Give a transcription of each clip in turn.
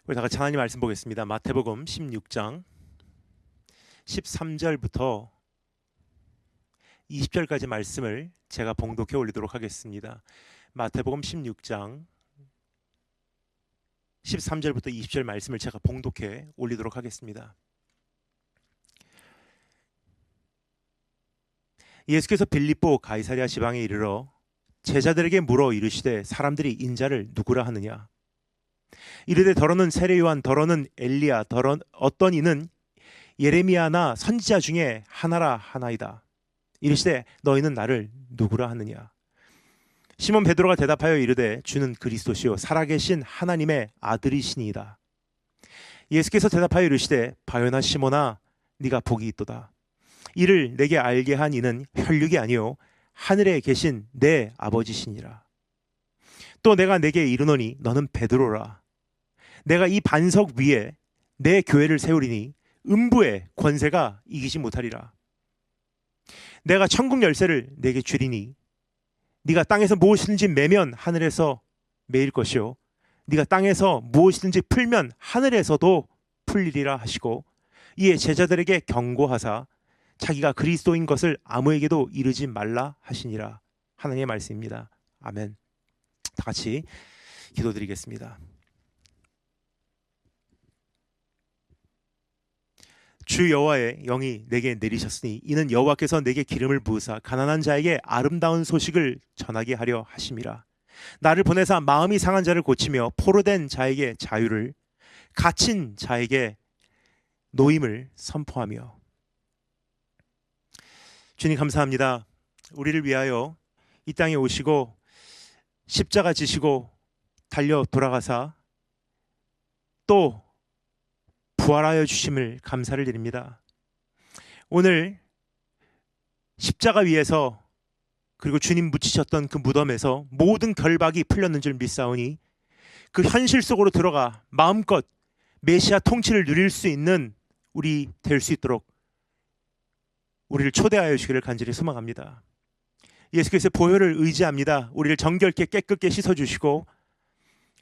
우리 다 같이 하나님 말씀 보겠습니다. 마태복음 16장 13절부터 20절까지 말씀을 제가 봉독해 올리도록 하겠습니다. 마태복음 16장 13절부터 20절 말씀을 제가 봉독해 올리도록 하겠습니다. 예수께서 빌립보 가이사랴 지방에 이르러 제자들에게 물어 이르시되 사람들이 인자를 누구라 하느냐? 이르되 더러는 세례 요한, 더러는 엘리야, 어떤 이는 예레미야나 선지자 중에 하나라 하나이다. 이르시되 너희는 나를 누구라 하느냐? 시몬 베드로가 대답하여 이르되 주는 그리스도시요 살아계신 하나님의 아들이시니이다. 예수께서 대답하여 이르시되 바요나 시몬아 네가 복이 있도다. 이를 내게 알게 한 이는 혈육이 아니요 하늘에 계신 내 아버지시니라. 또 내가 내게 이르노니 너는 베드로라. 내가 이 반석 위에 내 교회를 세우리니 음부의 권세가 이기지 못하리라. 내가 천국 열쇠를 내게 주리니 네가 땅에서 무엇이든지 매면 하늘에서 매일 것이요 네가 땅에서 무엇이든지 풀면 하늘에서도 풀리리라 하시고 이에 제자들에게 경고하사 자기가 그리스도인 것을 아무에게도 이르지 말라 하시니라. 하나님의 말씀입니다. 아멘. 다 같이 기도드리겠습니다. 주 여호와의 영이 내게 내리셨으니 이는 여호와께서 내게 기름을 부으사 가난한 자에게 아름다운 소식을 전하게 하려 하심이라. 나를 보내사 마음이 상한 자를 고치며 포로된 자에게 자유를, 갇힌 자에게 노임을 선포하며. 주님 감사합니다. 우리를 위하여 이 땅에 오시고 십자가 지시고 달려 돌아가사 또 부활하여 주심을 감사를 드립니다. 오늘 십자가 위에서 그리고 주님 묻히셨던 그 무덤에서 모든 결박이 풀렸는 줄 믿사오니 그 현실 속으로 들어가 마음껏 메시아 통치를 누릴 수 있는 우리 될 수 있도록 우리를 초대하여 주기를 간절히 소망합니다. 예수께서의 보혈을 의지합니다. 우리를 정결케 깨끗게 씻어주시고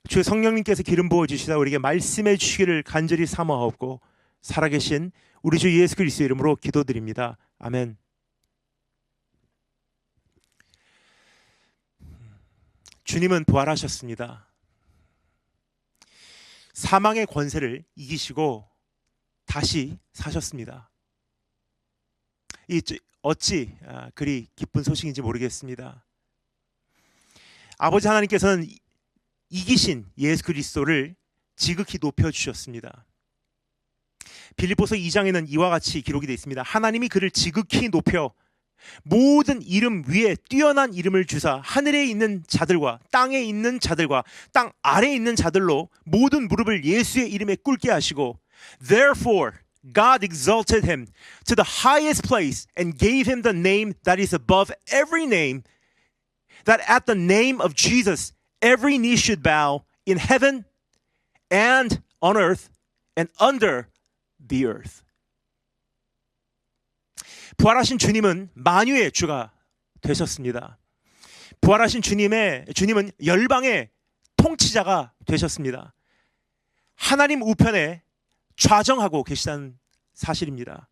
주 성령님께서 기름 부어주시다 우리에게 말씀해 주시기를 간절히 사모하옵고 살아계신 우리 주 예수 그리스도의 이름으로 기도드립니다. 아멘. 주님은 부활하셨습니다. 사망의 권세를 이기시고 다시 사셨습니다. 어찌 그리 기쁜 소식인지 모르겠습니다. 아버지 하나님께서는 이기신 예수 그리스도를 지극히 높여주셨습니다. 빌립보서 2장에는 이와 같이 기록이 되어 있습니다. 하나님이 그를 지극히 높여 모든 이름 위에 뛰어난 이름을 주사 하늘에 있는 자들과 땅에 있는 자들과 땅 아래에 있는 자들로 모든 무릎을 예수의 이름에 꿇게 하시고 Therefore God exalted him to the highest place and gave him the name that is above every name, that at the name of Jesus every knee should bow in heaven and on earth and under the earth. 부활하신 주님은 만유의 주가 되셨습니다. 부활하신 주님은 열방의 통치자가 되셨습니다. 하나님 우편에 좌정하고 계시다는 사실입니다.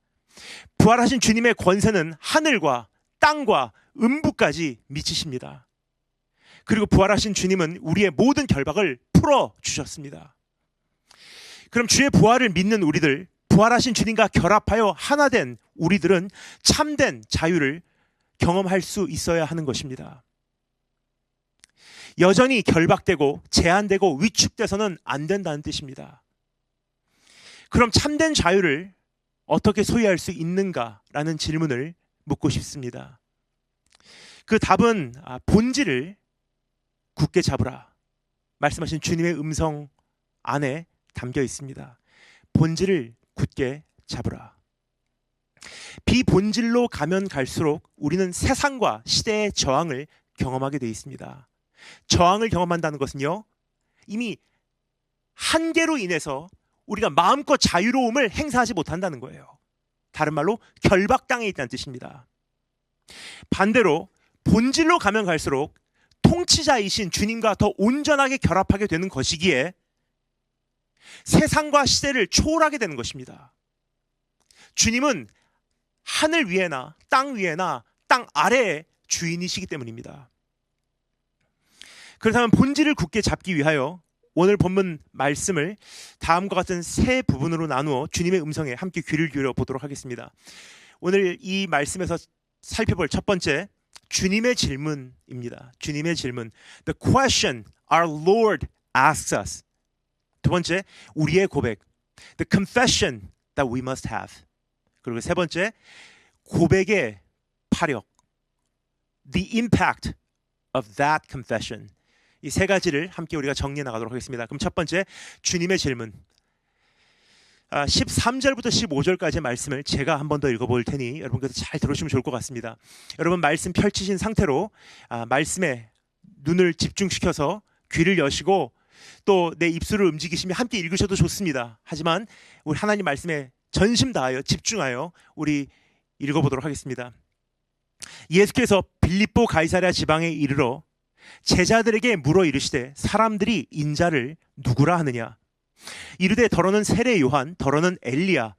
부활하신 주님의 권세는 하늘과 땅과 음부까지 미치십니다. 그리고 부활하신 주님은 우리의 모든 결박을 풀어주셨습니다. 그럼 주의 부활을 믿는 우리들, 부활하신 주님과 결합하여 하나 된 우리들은 참된 자유를 경험할 수 있어야 하는 것입니다. 여전히 결박되고 제한되고 위축돼서는 안 된다는 뜻입니다. 그럼 참된 자유를 어떻게 소유할 수 있는가라는 질문을 묻고 싶습니다. 그 답은 본질을 굳게 잡으라 말씀하신 주님의 음성 안에 담겨 있습니다. 본질을 굳게 잡으라. 비본질로 가면 갈수록 우리는 세상과 시대의 저항을 경험하게 되어 있습니다. 저항을 경험한다는 것은요, 이미 한계로 인해서 우리가 마음껏 자유로움을 행사하지 못한다는 거예요. 다른 말로 결박당해 있다는 뜻입니다. 반대로 본질로 가면 갈수록 통치자이신 주님과 더 온전하게 결합하게 되는 것이기에 세상과 시대를 초월하게 되는 것입니다. 주님은 하늘 위에나 땅 위에나 땅 아래의 주인이시기 때문입니다. 그렇다면 본질을 굳게 잡기 위하여 오늘 본문 말씀을 다음과 같은 세 부분으로 나누어 주님의 음성에 함께 귀를 기울여 보도록 하겠습니다. 오늘 이 말씀에서 살펴볼 첫 번째, 주님의 질문입니다. 주님의 질문. The question our Lord asks us. 두 번째, 우리의 고백. The confession that we must have. 그리고 세 번째, 고백의 파력. The impact of that confession. 이 세 가지를 함께 우리가 정리해 나가도록 하겠습니다. 그럼 첫 번째, 주님의 질문. 13절부터 15절까지의 말씀을 제가 한 번 더 읽어볼 테니 여러분께서 잘 들으시면 좋을 것 같습니다. 여러분 말씀 펼치신 상태로 말씀에 눈을 집중시켜서 귀를 여시고 또 내 입술을 움직이시며 함께 읽으셔도 좋습니다. 하지만 우리 하나님 말씀에 전심 다하여 집중하여 우리 읽어보도록 하겠습니다. 예수께서 빌립보 가이사랴 지방에 이르러 제자들에게 물어 이르시되 사람들이 인자를 누구라 하느냐? 이르되 더러는 세례 요한, 더러는 엘리야,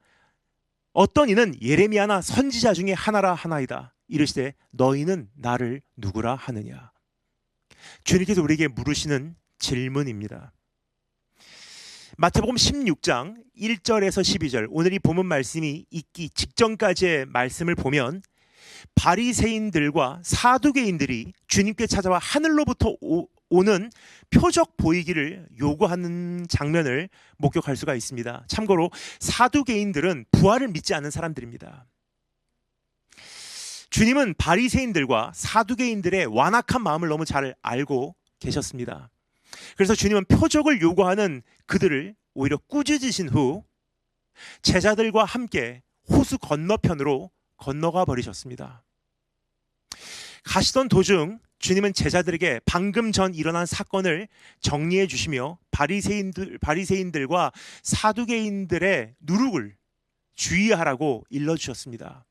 어떤 이는 예레미야나 선지자 중에 하나라 하나이다. 이르시되 너희는 나를 누구라 하느냐? 주님께서 우리에게 물으시는 질문입니다. 마태복음 16장 1절에서 12절, 오늘 이 본문 말씀이 있기 직전까지의 말씀을 보면 바리새인들과 사두개인들이 주님께 찾아와 하늘로부터 오는 표적 보이기를 요구하는 장면을 목격할 수가 있습니다. 참고로 사두개인들은 부활을 믿지 않는 사람들입니다. 주님은 바리새인들과 사두개인들의 완악한 마음을 너무 잘 알고 계셨습니다. 그래서 주님은 표적을 요구하는 그들을 오히려 꾸짖으신 후 제자들과 함께 호수 건너편으로 건너가 버리셨습니다. 가시던 도중 주님은 제자들에게 방금 전 일어난 사건을 정리해 주시며 바리새인들과 사두개인들의 누룩을 주의하라고 일러주셨습니다.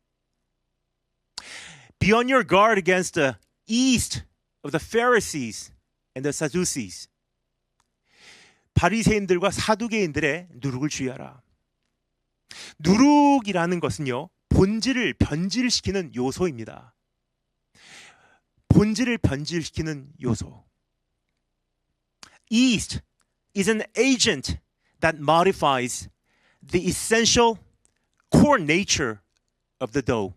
Be on your guard against the yeast of the Pharisees and the Sadducees. 바리새인들과 사두개인들의 누룩을 주의하라. 누룩이라는 것은요, 본질을 변질시키는 요소입니다. 본질을 변질시키는 요소. Yeast is an agent that modifies the essential core nature of the dough.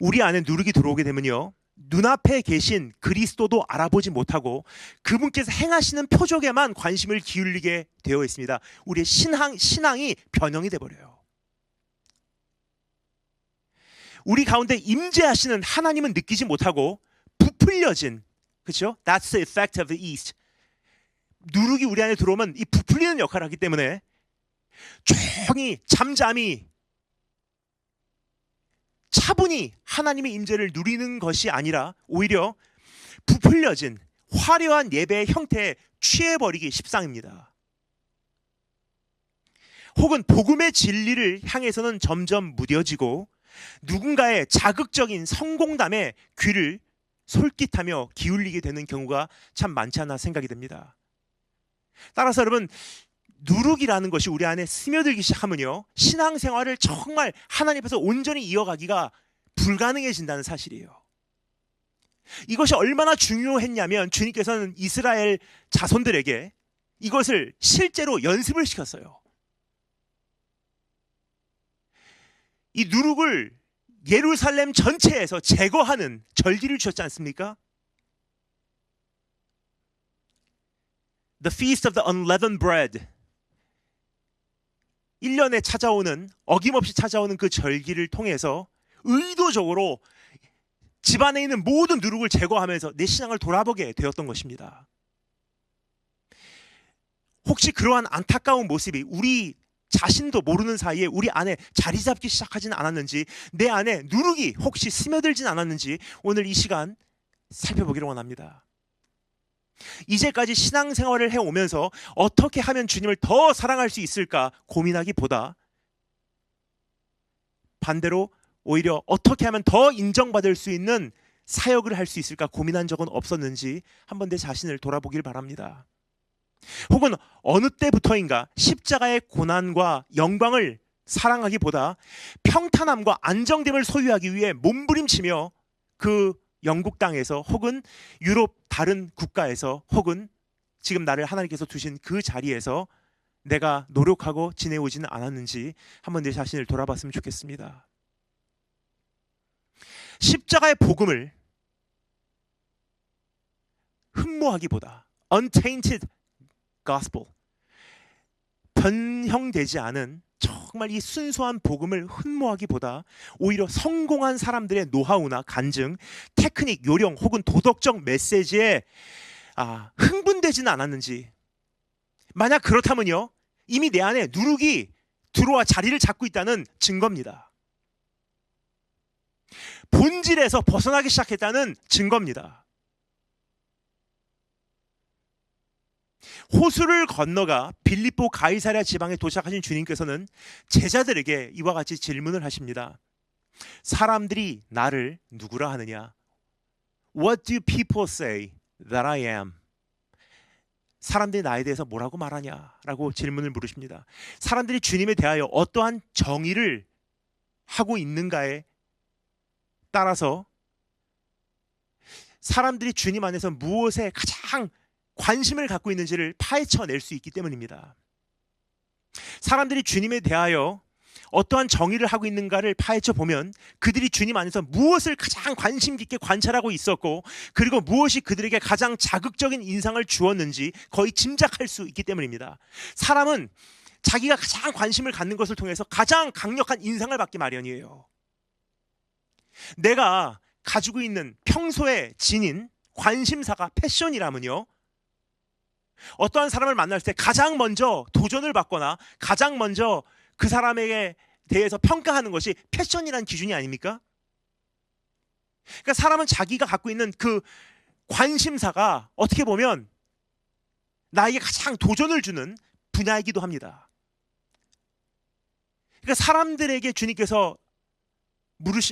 우리 안에 누룩이 들어오게 되면요, 눈앞에 계신 그리스도도 알아보지 못하고 그분께서 행하시는 표적에만 관심을 기울이게 되어 있습니다. 우리의 신앙이 변형이 돼버려요. 우리 가운데 임재하시는 하나님은 느끼지 못하고 부풀려진, 그렇죠? That's the effect of the yeast. 누룩이 우리 안에 들어오면 이 부풀리는 역할을 하기 때문에 조용히 잠잠히 차분히 하나님의 임재를 누리는 것이 아니라 오히려 부풀려진 화려한 예배의 형태에 취해버리기 십상입니다. 혹은 복음의 진리를 향해서는 점점 무뎌지고 누군가의 자극적인 성공담에 귀를 솔깃하며 기울이게 되는 경우가 참 많지 않나 생각이 됩니다. 따라서 여러분, 누룩이라는 것이 우리 안에 스며들기 시작하면요, 신앙생활을 정말 하나님 앞에서 온전히 이어가기가 불가능해진다는 사실이에요. 이것이 얼마나 중요했냐면 주님께서는 이스라엘 자손들에게 이것을 실제로 연습을 시켰어요. 이 누룩을 예루살렘 전체에서 제거하는 절기를 주셨지 않습니까? The Feast of the Unleavened Bread. 1년에 찾아오는, 어김없이 찾아오는 그 절기를 통해서 의도적으로 집안에 있는 모든 누룩을 제거하면서 내 신앙을 돌아보게 되었던 것입니다. 혹시 그러한 안타까운 모습이 우리 자신도 모르는 사이에 우리 안에 자리 잡기 시작하지는 않았는지, 내 안에 누룩이 혹시 스며들진 않았는지 오늘 이 시간 살펴보기를 원합니다. 이제까지 신앙생활을 해오면서 어떻게 하면 주님을 더 사랑할 수 있을까 고민하기보다 반대로 오히려 어떻게 하면 더 인정받을 수 있는 사역을 할 수 있을까 고민한 적은 없었는지 한번 내 자신을 돌아보길 바랍니다. 혹은 어느 때부터인가 십자가의 고난과 영광을 사랑하기보다 평탄함과 안정됨을 소유하기 위해 몸부림치며 그 영국 땅에서 혹은 유럽 다른 국가에서 혹은 지금 나를 하나님께서 두신 그 자리에서 내가 노력하고 지내오지는 않았는지 한번 내 자신을 돌아봤으면 좋겠습니다. 십자가의 복음을 흠모하기보다 untainted gospel, 변형되지 않은 정말 이 순수한 복음을 흠모하기보다 오히려 성공한 사람들의 노하우나 간증, 테크닉, 요령 혹은 도덕적 메시지에 흥분되지는 않았는지, 만약 그렇다면요, 이미 내 안에 누룩이 들어와 자리를 잡고 있다는 증거입니다. 본질에서 벗어나기 시작했다는 증거입니다. 호수를 건너가 빌립보 가이사랴 지방에 도착하신 주님께서는 제자들에게 이와 같이 질문을 하십니다. 사람들이 나를 누구라 하느냐? What do people say that I am? 사람들이 나에 대해서 뭐라고 말하냐? 라고 질문을 물으십니다. 사람들이 주님에 대하여 어떠한 정의를 하고 있는가에 따라서 사람들이 주님 안에서 무엇에 가장 관심을 갖고 있는지를 파헤쳐낼 수 있기 때문입니다. 사람들이 주님에 대하여 어떠한 정의를 하고 있는가를 파헤쳐 보면 그들이 주님 안에서 무엇을 가장 관심 깊게 관찰하고 있었고, 그리고 무엇이 그들에게 가장 자극적인 인상을 주었는지 거의 짐작할 수 있기 때문입니다. 사람은 자기가 가장 관심을 갖는 것을 통해서 가장 강력한 인상을 받기 마련이에요. 내가 가지고 있는 평소의 진인 관심사가 패션이라면요, 어떠한 사람을 만날 때 가장 먼저 도전을 받거나 가장 먼저 그 사람에게 대해서 평가하는 것이 패션이라는 기준이 아닙니까? 그러니까 사람은 자기가 갖고 있는 그 관심사가 어떻게 보면 나에게 가장 도전을 주는 분야이기도 합니다. 그러니까 사람들에게 주님께서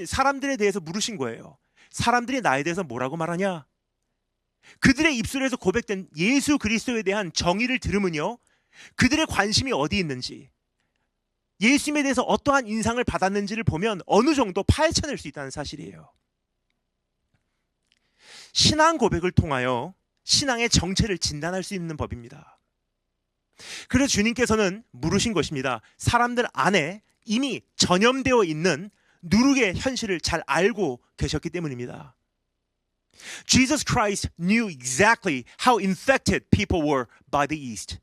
사람들에 대해서 물으신 거예요. 사람들이 나에 대해서 뭐라고 말하냐? 그들의 입술에서 고백된 예수 그리스도에 대한 정의를 들으면요, 그들의 관심이 어디 있는지, 예수님에 대해서 어떠한 인상을 받았는지를 보면 어느 정도 파헤쳐낼 수 있다는 사실이에요. 신앙 고백을 통하여 신앙의 정체를 진단할 수 있는 법입니다. 그래서 주님께서는 물으신 것입니다. 사람들 안에 이미 전염되어 있는 누룩의 현실을 잘 알고 계셨기 때문입니다. Jesus Christ knew exactly how infected people were by the East.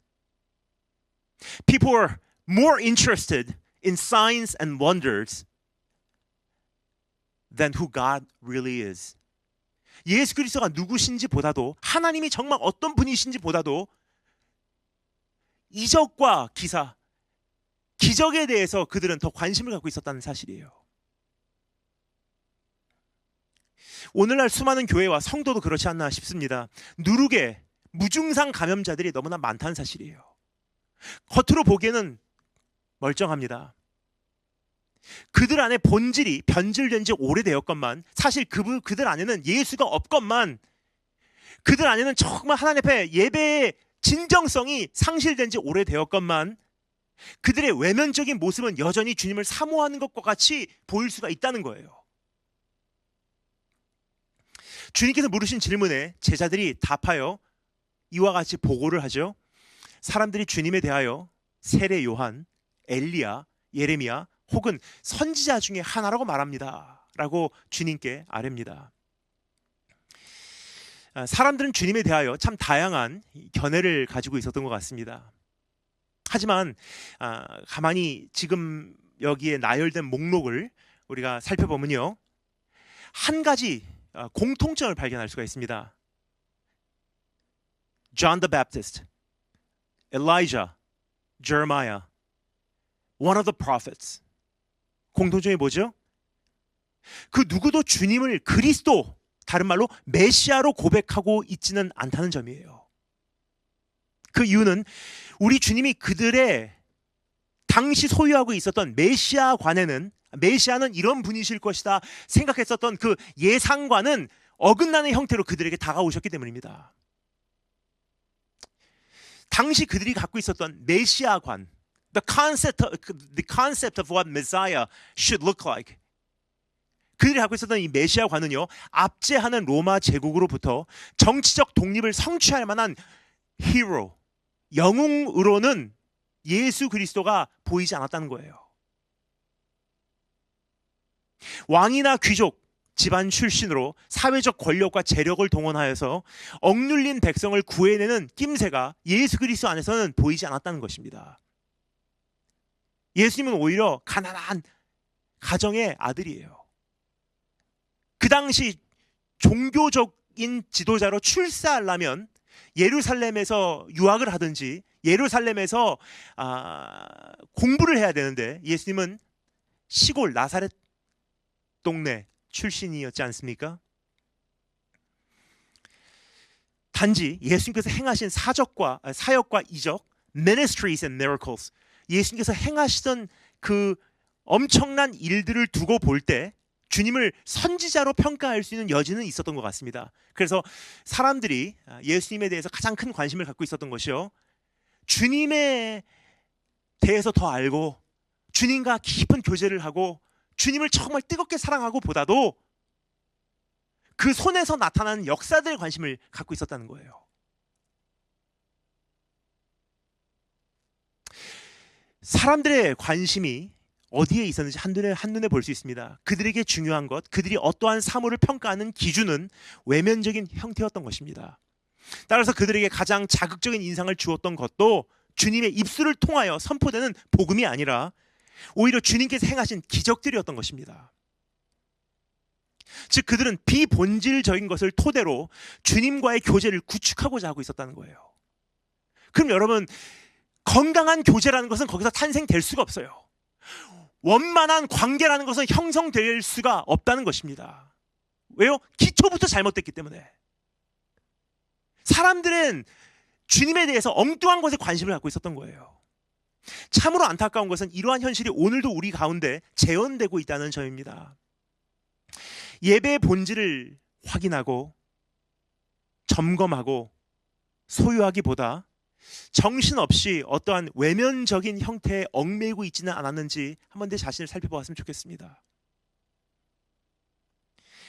People were more interested in signs and wonders than who God really is. 예수 그리스도가 누구신지 보다도, 하나님이 정말 어떤 분이신지 보다도 이적과 기적에 대해서 그들은 더 관심을 갖고 있었다는 사실이에요. 오늘날 수많은 교회와 성도도 그렇지 않나 싶습니다. 누룩의 무증상 감염자들이 너무나 많다는 사실이에요. 겉으로 보기에는 멀쩡합니다. 그들 안에 본질이 변질된 지 오래되었건만, 사실 그들 안에는 예수가 없건만, 그들 안에는 정말 하나님 앞에 예배의 진정성이 상실된 지 오래되었건만, 그들의 외면적인 모습은 여전히 주님을 사모하는 것과 같이 보일 수가 있다는 거예요. 주님께서 물으신 질문에 제자들이 답하여 이와 같이 보고를 하죠. 사람들이 주님에 대하여 세례 요한, 엘리야, 예레미야 혹은 선지자 중에 하나라고 말합니다. 라고 주님께 아뢰입니다. 사람들은 주님에 대하여 참 다양한 견해를 가지고 있었던 것 같습니다. 하지만 가만히 지금 여기에 나열된 목록을 우리가 살펴보면요, 한 가지 공통점을 발견할 수가 있습니다. John the Baptist, Elijah, Jeremiah, one of the prophets. 공통점이 뭐죠? 그 누구도 주님을 그리스도, 다른 말로 메시아로 고백하고 있지는 않다는 점이에요. 그 이유는 우리 주님이 그들의 당시 소유하고 있었던 메시아는 이런 분이실 것이다 생각했었던 그 예상과는 어긋나는 형태로 그들에게 다가오셨기 때문입니다. 당시 그들이 갖고 있었던 메시아관, the concept of what Messiah should look like. 그들이 갖고 있었던 이 메시아관은요, 압제하는 로마 제국으로부터 정치적 독립을 성취할 만한 히로, 영웅으로는 예수 그리스도가 보이지 않았다는 거예요. 왕이나 귀족, 집안 출신으로 사회적 권력과 재력을 동원하여서 억눌린 백성을 구해내는 낌새가 예수 그리스도 안에서는 보이지 않았다는 것입니다. 예수님은 오히려 가난한 가정의 아들이에요. 그 당시 종교적인 지도자로 출세하려면 예루살렘에서 유학을 하든지 예루살렘에서 공부를 해야 되는데, 예수님은 시골 나사렛 동네 출신이었지 않습니까? 단지 예수님께서 행하신 사역과 이적, ministries and miracles, 예수님께서 행하시던 그 엄청난 일들을 두고 볼 때 주님을 선지자로 평가할 수 있는 여지는 있었던 것 같습니다. 그래서 사람들이 예수님에 대해서 가장 큰 관심을 갖고 있었던 것이요, 주님에 대해서 더 알고 주님과 깊은 교제를 하고 주님을 정말 뜨겁게 사랑하고 보다도 그 손에서 나타나는 역사들에 관심을 갖고 있었다는 거예요. 사람들의 관심이 어디에 있었는지 한눈에 볼 수 있습니다. 그들에게 중요한 것, 그들이 어떠한 사물을 평가하는 기준은 외면적인 형태였던 것입니다. 따라서 그들에게 가장 자극적인 인상을 주었던 것도 주님의 입술을 통하여 선포되는 복음이 아니라 오히려 주님께서 행하신 기적들이었던 것입니다. 즉 그들은 비본질적인 것을 토대로 주님과의 교제를 구축하고자 하고 있었다는 거예요. 그럼 여러분, 건강한 교제라는 것은 거기서 탄생될 수가 없어요. 원만한 관계라는 것은 형성될 수가 없다는 것입니다. 왜요? 기초부터 잘못됐기 때문에. 사람들은 주님에 대해서 엉뚱한 것에 관심을 갖고 있었던 거예요. 참으로 안타까운 것은 이러한 현실이 오늘도 우리 가운데 재현되고 있다는 점입니다. 예배의 본질을 확인하고 점검하고 소유하기보다 정신없이 어떠한 외면적인 형태에 얽매이고 있지는 않았는지 한번 내 자신을 살펴보았으면 좋겠습니다.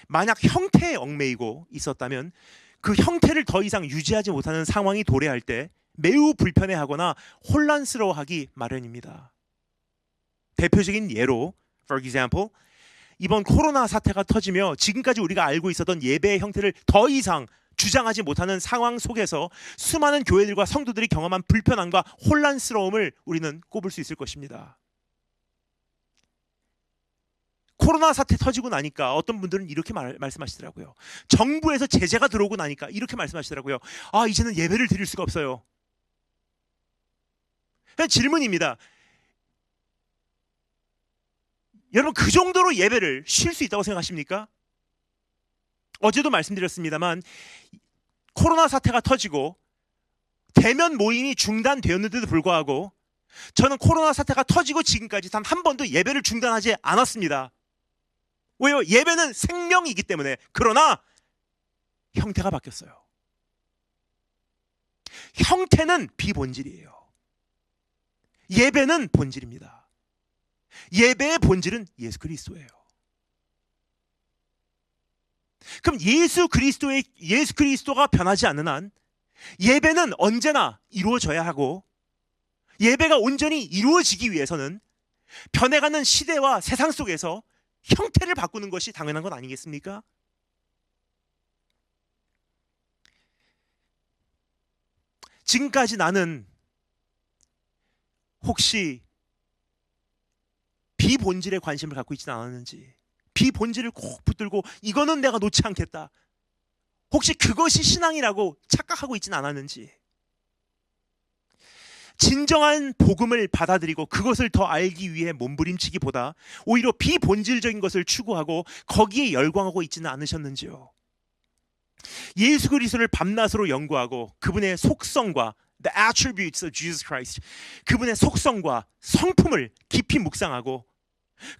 만약 형태에 얽매이고 있었다면 그 형태를 더 이상 유지하지 못하는 상황이 도래할 때 매우 불편해하거나 혼란스러워하기 마련입니다. 대표적인 예로, for example, 이번 코로나 사태가 터지며 지금까지 우리가 알고 있었던 예배의 형태를 더 이상 주장하지 못하는 상황 속에서 수많은 교회들과 성도들이 경험한 불편함과 혼란스러움을 우리는 꼽을 수 있을 것입니다. 코로나 사태 터지고 나니까 어떤 분들은 이렇게 말씀하시더라고요. 정부에서 제재가 들어오고 나니까 이렇게 말씀하시더라고요. 이제는 예배를 드릴 수가 없어요. 그냥 질문입니다. 여러분, 그 정도로 예배를 쉴 수 있다고 생각하십니까? 어제도 말씀드렸습니다만 코로나 사태가 터지고 대면 모임이 중단되었는데도 불구하고 저는 코로나 사태가 터지고 지금까지 단 한 번도 예배를 중단하지 않았습니다. 왜요? 예배는 생명이기 때문에. 그러나 형태가 바뀌었어요. 형태는 비본질이에요. 예배는 본질입니다. 예배의 본질은 예수 그리스도예요. 그럼 예수 그리스도가 변하지 않는 한 예배는 언제나 이루어져야 하고, 예배가 온전히 이루어지기 위해서는 변해가는 시대와 세상 속에서 형태를 바꾸는 것이 당연한 것 아니겠습니까? 지금까지 나는 혹시 비본질에 관심을 갖고 있지는 않았는지, 비본질을 꼭 붙들고 이거는 내가 놓지 않겠다, 혹시 그것이 신앙이라고 착각하고 있지는 않았는지, 진정한 복음을 받아들이고 그것을 더 알기 위해 몸부림치기보다 오히려 비본질적인 것을 추구하고 거기에 열광하고 있지는 않으셨는지요. 예수 그리스도를 밤낮으로 연구하고 그분의 속성과 the attributes of Jesus Christ, 그분의 속성과 성품을 깊이 묵상하고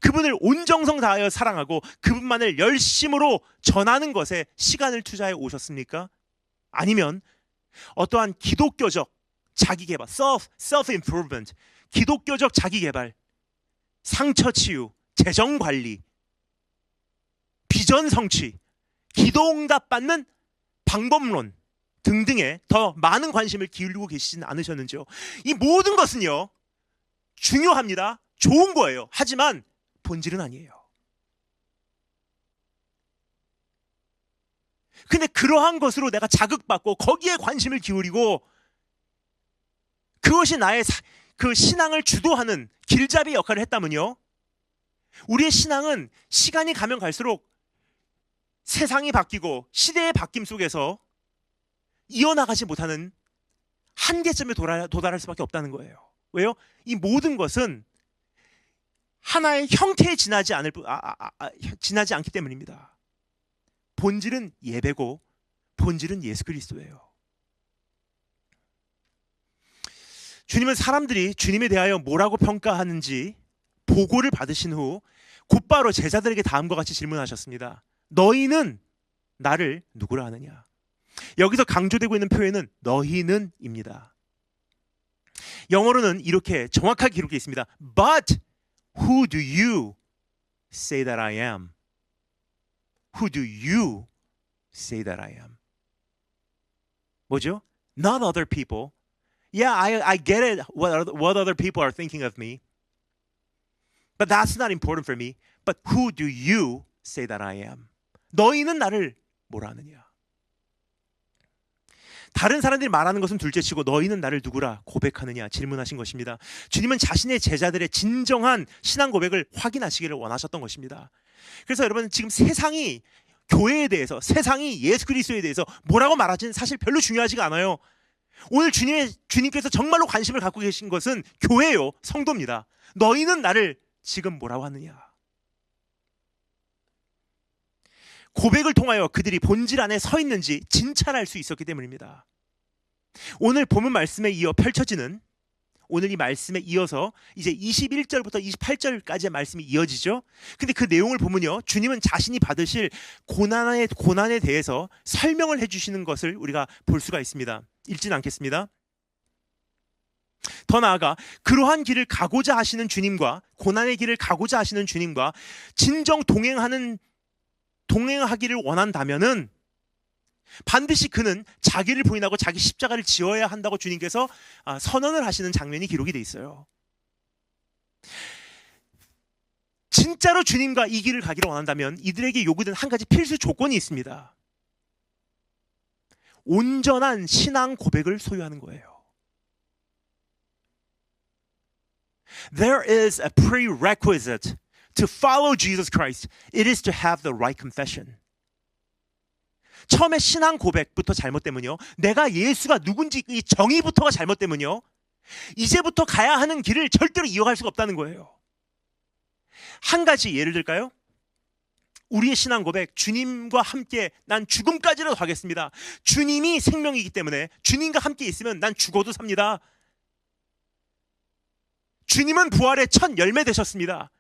그분을 온정성 다하여 사랑하고 그분만을 열심으로 전하는 것에 시간을 투자해 오셨습니까? 아니면 어떠한 기독교적 자기개발, self-improvement, 기독교적 자기개발, 상처치유, 재정관리, 비전 성취, 기도응답 받는 방법론 등등에 더 많은 관심을 기울이고 계시진 않으셨는지요? 이 모든 것은요, 중요합니다. 좋은 거예요. 하지만 본질은 아니에요. 근데 그러한 것으로 내가 자극받고 거기에 관심을 기울이고 그것이 나의 그 신앙을 주도하는 길잡이 역할을 했다면요, 우리의 신앙은 시간이 가면 갈수록 세상이 바뀌고 시대의 바뀜 속에서 이어나가지 못하는 한계점에 도달할 수밖에 없다는 거예요. 왜요? 이 모든 것은 하나의 형태에 지나지 않기 때문입니다. 본질은 예배고 본질은 예수 그리스도예요. 주님은 사람들이 주님에 대하여 뭐라고 평가하는지 보고를 받으신 후 곧바로 제자들에게 다음과 같이 질문하셨습니다. 너희는 나를 누구라 하느냐? 여기서 강조되고 있는 표현은 너희는입니다. 영어로는 이렇게 정확하게 기록되어 있습니다. But who do you say that I am? Who do you say that I am? 뭐죠? Not other people. Yeah, I get it what other people are thinking of me. But that's not important for me. But who do you say that I am? 너희는 나를 뭐라 하느냐? 다른 사람들이 말하는 것은 둘째치고 너희는 나를 누구라 고백하느냐 질문하신 것입니다. 주님은 자신의 제자들의 진정한 신앙 고백을 확인하시기를 원하셨던 것입니다. 그래서 여러분, 지금 세상이 교회에 대해서, 세상이 예수 그리스도에 대해서 뭐라고 말하지는 사실 별로 중요하지가 않아요. 오늘 주님께서 정말로 관심을 갖고 계신 것은 교회요, 성도입니다. 너희는 나를 지금 뭐라고 하느냐? 고백을 통하여 그들이 본질 안에 서 있는지 진찰할 수 있었기 때문입니다. 오늘 본문 말씀에 이어 펼쳐지는, 오늘 이 말씀에 이어서 이제 21절부터 28절까지의 말씀이 이어지죠. 근데 그 내용을 보면요, 주님은 자신이 받으실 고난에 대해서 설명을 해주시는 것을 우리가 볼 수가 있습니다. 읽진 않겠습니다. 더 나아가 그러한 길을 가고자 하시는 주님과, 고난의 길을 가고자 하시는 주님과 진정 동행하기를 원한다면은 반드시 그는 자기를 부인하고 자기 십자가를 지어야 한다고 주님께서 선언을 하시는 장면이 기록이 돼 있어요. 진짜로 주님과 이 길을 가기를 원한다면 이들에게 요구된 한 가지 필수 조건이 있습니다. 온전한 신앙 고백을 소유하는 거예요. There is a prerequisite to follow Jesus Christ. It is to have the right confession. 처음에 신앙 고백부터 잘못되면요, 내가 예수가 누군지 이 정의부터가 잘못되면요, 이제부터 가야 하는 길을 절대로 이어갈 수가 없다는 거예요. 한 가지 예를 들까요? 우리의 신앙 고백, 주님과 함께 난 죽음까지라도 가겠습니다. 주님이 생명이기 때문에 주님과 함께 있으면 난 죽어도 삽니다. 주님은 부활의 첫 열매 되셨습니다.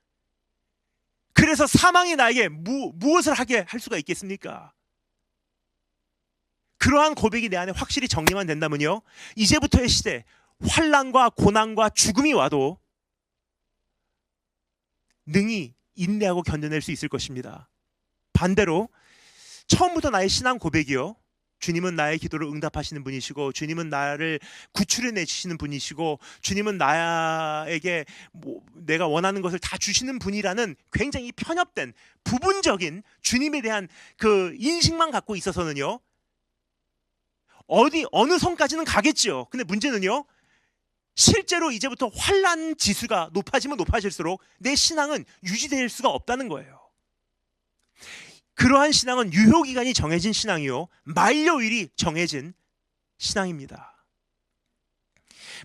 그래서 사망이 나에게 무엇을 하게 할 수가 있겠습니까? 그러한 고백이 내 안에 확실히 정리만 된다면요, 이제부터의 시대, 환난과 고난과 죽음이 와도 능히 인내하고 견뎌낼 수 있을 것입니다. 반대로 처음부터 나의 신앙 고백이요, 주님은 나의 기도를 응답하시는 분이시고, 주님은 나를 구출해내 주시는 분이시고, 주님은 나에게 내가 원하는 것을 다 주시는 분이라는 굉장히 편협된 부분적인 주님에 대한 그 인식만 갖고 있어서는요, 어느 선까지는 가겠지요. 근데 문제는요, 실제로 이제부터 환난 지수가 높아지면 높아질수록 내 신앙은 유지될 수가 없다는 거예요. 그러한 신앙은 유효기간이 정해진 신앙이요, 만료일이 정해진 신앙입니다.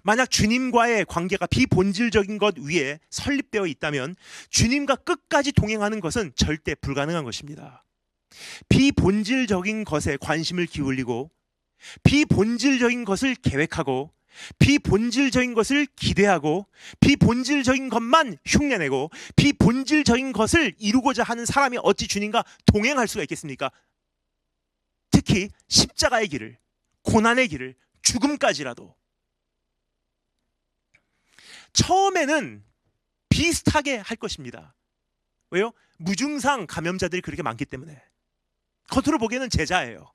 만약 주님과의 관계가 비본질적인 것 위에 설립되어 있다면 주님과 끝까지 동행하는 것은 절대 불가능한 것입니다. 비본질적인 것에 관심을 기울이고, 비본질적인 것을 계획하고, 비본질적인 것을 기대하고, 비본질적인 것만 흉내내고, 비본질적인 것을 이루고자 하는 사람이 어찌 주님과 동행할 수가 있겠습니까? 특히 십자가의 길을, 고난의 길을, 죽음까지라도. 처음에는 비슷하게 할 것입니다. 왜요? 무증상 감염자들이 그렇게 많기 때문에. 겉으로 보기에는 제자예요.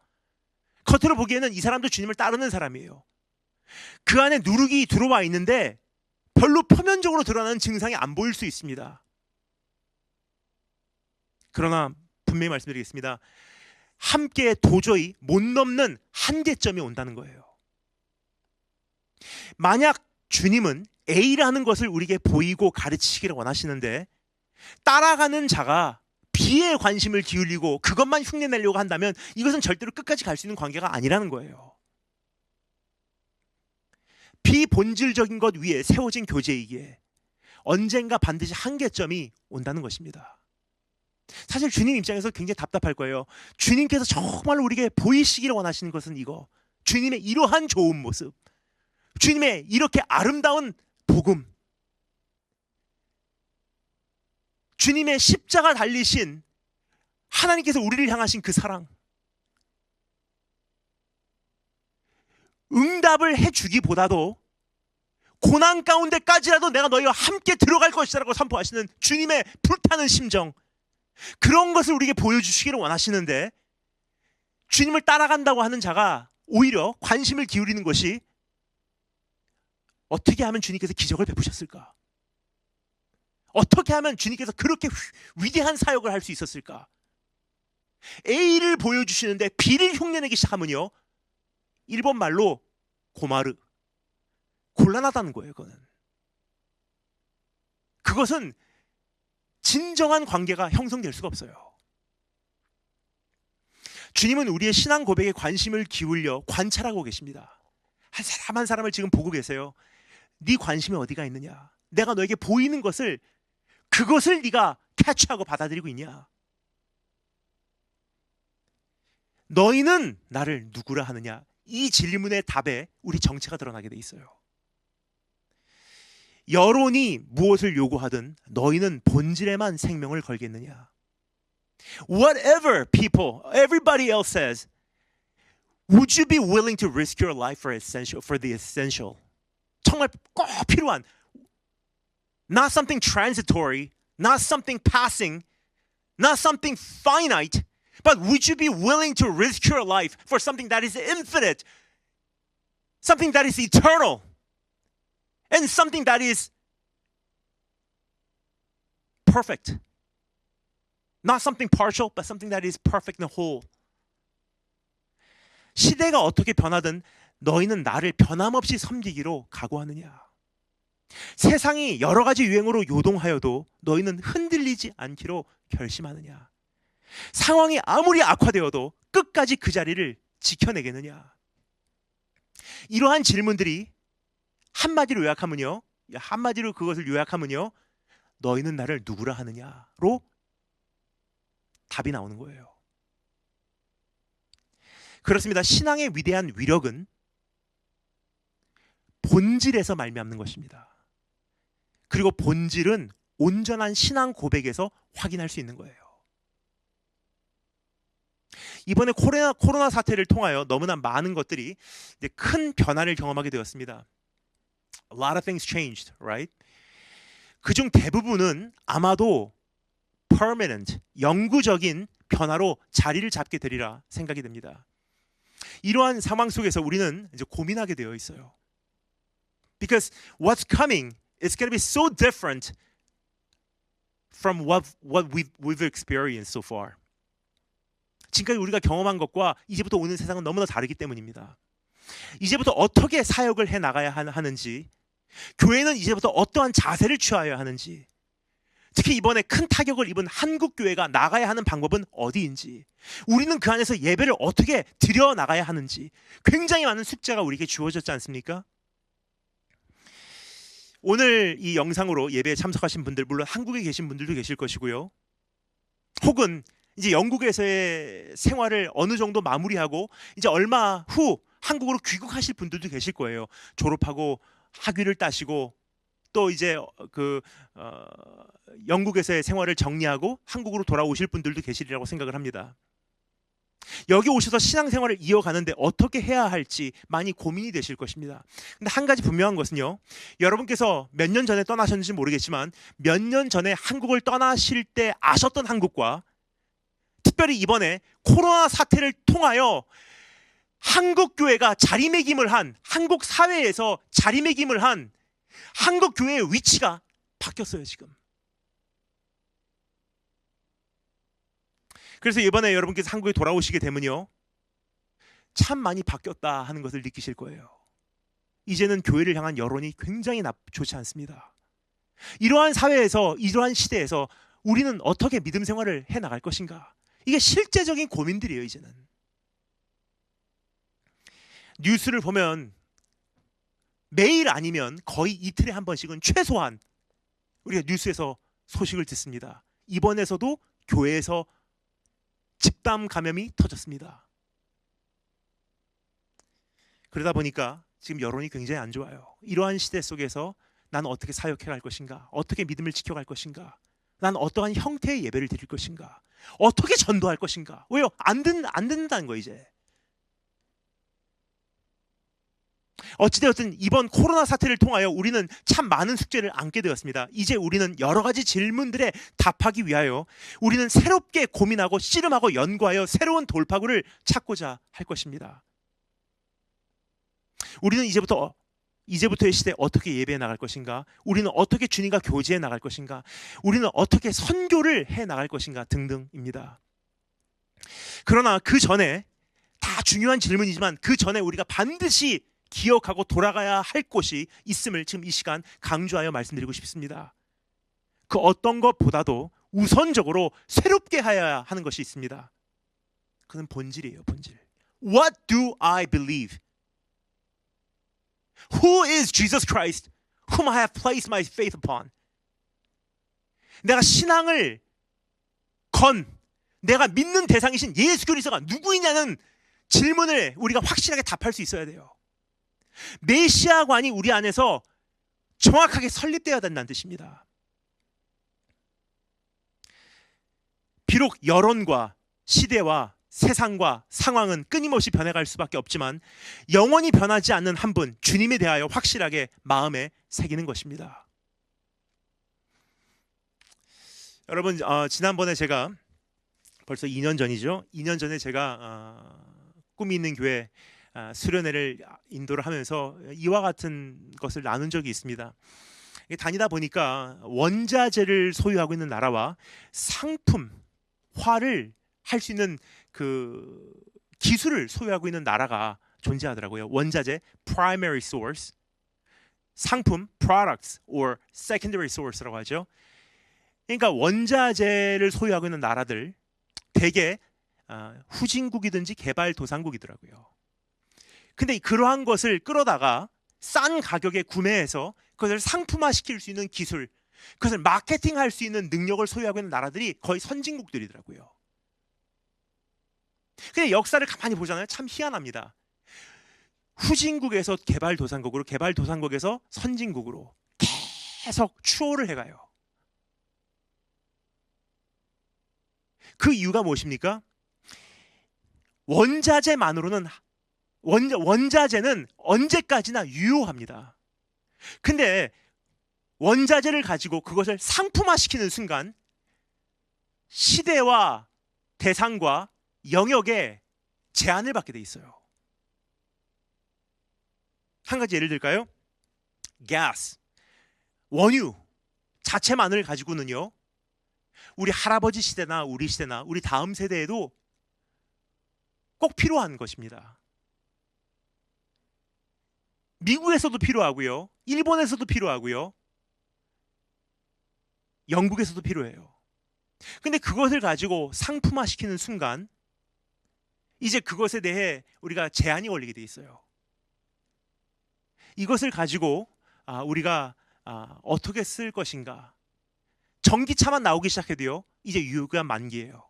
겉으로 보기에는 이 사람도 주님을 따르는 사람이에요. 그 안에 누룩이 들어와 있는데 별로 표면적으로 드러나는 증상이 안 보일 수 있습니다. 그러나 분명히 말씀드리겠습니다. 함께 도저히 못 넘는 한계점이 온다는 거예요. 만약 주님은 A라는 것을 우리에게 보이고 가르치시기를 원하시는데 따라가는 자가 B에 관심을 기울이고 그것만 흉내내려고 한다면 이것은 절대로 끝까지 갈 수 있는 관계가 아니라는 거예요. 비본질적인 것 위에 세워진 교제이기에 언젠가 반드시 한계점이 온다는 것입니다. 사실 주님 입장에서 굉장히 답답할 거예요. 주님께서 정말로 우리에게 보이시기를 원하시는 것은 이거. 주님의 이러한 좋은 모습. 주님의 이렇게 아름다운 복음. 주님의 십자가 달리신 하나님께서 우리를 향하신 그 사랑. 응답을 해주기보다도 고난 가운데까지라도 내가 너희와 함께 들어갈 것이라고 선포하시는 주님의 불타는 심정. 그런 것을 우리에게 보여주시기를 원하시는데 주님을 따라간다고 하는 자가 오히려 관심을 기울이는 것이 어떻게 하면 주님께서 기적을 베푸셨을까? 어떻게 하면 주님께서 그렇게 위대한 사역을 할 수 있었을까? A를 보여주시는데 B를 흉내내기 시작하면요, 일본 말로 고마르, 곤란하다는 거예요. 그것은 진정한 관계가 형성될 수가 없어요. 주님은 우리의 신앙 고백에 관심을 기울여 관찰하고 계십니다. 한 사람 한 사람을 지금 보고 계세요. 네 관심이 어디가 있느냐? 내가 너에게 보이는 것을, 그것을 네가 캐치하고 받아들이고 있냐? 너희는 나를 누구라 하느냐? 이 질문의 답에 우리 정체가 드러나게 돼 있어요. 여론이 무엇을 요구하든 너희는 본질에만 생명을 걸겠느냐? Whatever people, everybody else says, would you be willing to risk your life for the essential? 정말 꼭 필요한, not something transitory, not something passing, not something finite, but would you be willing to risk your life for something that is infinite, something that is eternal, and something that is perfect? Not something partial, but something that is perfect and whole. 시대가 어떻게 변하든 너희는 나를 변함없이 섬기기로 각오하느냐? 세상이 여러 가지 유행으로 요동하여도 너희는 흔들리지 않기로 결심하느냐? 상황이 아무리 악화되어도 끝까지 그 자리를 지켜내겠느냐? 이러한 질문들이 한마디로 요약하면요, 한마디로 그것을 요약하면요, 너희는 나를 누구라 하느냐로 답이 나오는 거예요. 그렇습니다. 신앙의 위대한 위력은 본질에서 말미암는 것입니다. 그리고 본질은 온전한 신앙 고백에서 확인할 수 있는 거예요. 이번에 코로나 사태를 통하여 너무나 많은 것들이 이제 큰 변화를 경험하게 되었습니다. A lot of things changed, right? 그중 대부분은 아마도 permanent, 영구적인 변화로 자리를 잡게 되리라 생각이 됩니다. 이러한 상황 속에서 우리는 이제 고민하게 되어 있어요. Because what's coming is going to be so different from what we've experienced so far. 지금까지 우리가 경험한 것과 이제부터 오는 세상은 너무나 다르기 때문입니다. 이제부터 어떻게 사역을 해 나가야 하는지, 교회는 이제부터 어떠한 자세를 취하여야 하는지, 특히 이번에 큰 타격을 입은 한국 교회가 나가야 하는 방법은 어디인지, 우리는 그 안에서 예배를 어떻게 드려 나가야 하는지 굉장히 많은 숙제가 우리에게 주어졌지 않습니까? 오늘 이 영상으로 예배에 참석하신 분들, 물론 한국에 계신 분들도 계실 것이고요, 혹은 이제 영국에서의 생활을 어느 정도 마무리하고 이제 얼마 후 한국으로 귀국하실 분들도 계실 거예요. 졸업하고 학위를 따시고 또 이제 영국에서의 생활을 정리하고 한국으로 돌아오실 분들도 계시리라고 생각을 합니다. 여기 오셔서 신앙생활을 이어가는데 어떻게 해야 할지 많이 고민이 되실 것입니다. 근데 한 가지 분명한 것은요, 여러분께서 몇 년 전에 떠나셨는지 모르겠지만 몇 년 전에 한국을 떠나실 때 아셨던 한국과 특별히 이번에 코로나 사태를 통하여 한국 교회가 자리매김을 한, 한국 사회에서 자리매김을 한 한국 교회의 위치가 바뀌었어요, 지금. 그래서 이번에 여러분께서 한국에 돌아오시게 되면요, 참 많이 바뀌었다 하는 것을 느끼실 거예요. 이제는 교회를 향한 여론이 굉장히 좋지 않습니다. 이러한 사회에서, 이러한 시대에서 우리는 어떻게 믿음 생활을 해 나갈 것인가? 이게 실제적인 고민들이에요, 이제는. 뉴스를 보면 매일 아니면 거의 이틀에 한 번씩은 최소한 우리가 뉴스에서 소식을 듣습니다. 이번에서도 교회에서 집단 감염이 터졌습니다. 그러다 보니까 지금 여론이 굉장히 안 좋아요. 이러한 시대 속에서 난 어떻게 사역해 갈 것인가? 어떻게 믿음을 지켜갈 것인가? 난 어떠한 형태의 예배를 드릴 것인가? 어떻게 전도할 것인가? 왜요? 안 듣는다는 거예요, 이제. 어찌되었든 이번 코로나 사태를 통하여 우리는 참 많은 숙제를 안게 되었습니다. 이제 우리는 여러 가지 질문들에 답하기 위하여 우리는 새롭게 고민하고 씨름하고 연구하여 새로운 돌파구를 찾고자 할 것입니다. 우리는 이제부터의 시대에 어떻게 예배해 나갈 것인가? 우리는 어떻게 주님과 교제해 나갈 것인가? 우리는 어떻게 선교를 해 나갈 것인가? 등등입니다. 그러나 그 전에, 다 중요한 질문이지만 그 전에 우리가 반드시 기억하고 돌아가야 할 곳이 있음을 지금 이 시간 강조하여 말씀드리고 싶습니다. 그 어떤 것보다도 우선적으로 새롭게 하여야 하는 것이 있습니다. 그는 본질이에요, 본질. What do I believe? Who is Jesus Christ, whom I have placed my faith upon? 내가 신앙을 내가 믿는 대상이신 예수 그리스도가 누구이냐는 질문을 우리가 확실하게 답할 수 있어야 돼요. 메시아관이 우리 안에서 정확하게 설립되어야 된다는 뜻입니다. 비록 여론과 시대와 세상과 상황은 끊임없이 변해갈 수밖에 없지만 영원히 변하지 않는 한 분, 주님에 대하여 확실하게 마음에 새기는 것입니다. 여러분, 지난번에 제가 벌써 2년 전이죠. 2년 전에 제가 꿈이 있는 교회 수련회를 인도를 하면서 이와 같은 것을 나눈 적이 있습니다. 다니다 보니까 원자재를 소유하고 있는 나라와 상품화를 할 수 있는 그 기술을 소유하고 있는 나라가 존재하더라고요. 원자재 primary source, 상품 products or secondary source라고 하죠. 그러니까 원자재를 소유하고 있는 나라들 대개 후진국이든지 개발도상국이더라고요. 근데 그러한 것을 끌어다가 싼 가격에 구매해서 그것을 상품화시킬 수 있는 기술, 그것을 마케팅할 수 있는 능력을 소유하고 있는 나라들이 거의 선진국들이더라고요. 근데 역사를 가만히 보잖아요. 참 희한합니다. 후진국에서 개발도상국으로, 개발도상국에서 선진국으로 계속 추월을 해가요. 그 이유가 무엇입니까? 원자재는 언제까지나 유효합니다. 근데 원자재를 가지고 그것을 상품화시키는 순간 시대와 대상과 영역에 제한을 받게 돼 있어요. 한 가지 예를 들까요? 가스, 원유 자체만을 가지고는요, 우리 할아버지 시대나 우리 시대나 우리 다음 세대에도 꼭 필요한 것입니다. 미국에서도 필요하고요, 일본에서도 필요하고요, 영국에서도 필요해요. 근데 그것을 가지고 상품화시키는 순간 이제 그것에 대해 우리가 제한이 걸리게 돼 있어요. 이것을 가지고 우리가 어떻게 쓸 것인가. 전기차만 나오기 시작해도요, 이제 유효기간 만기예요.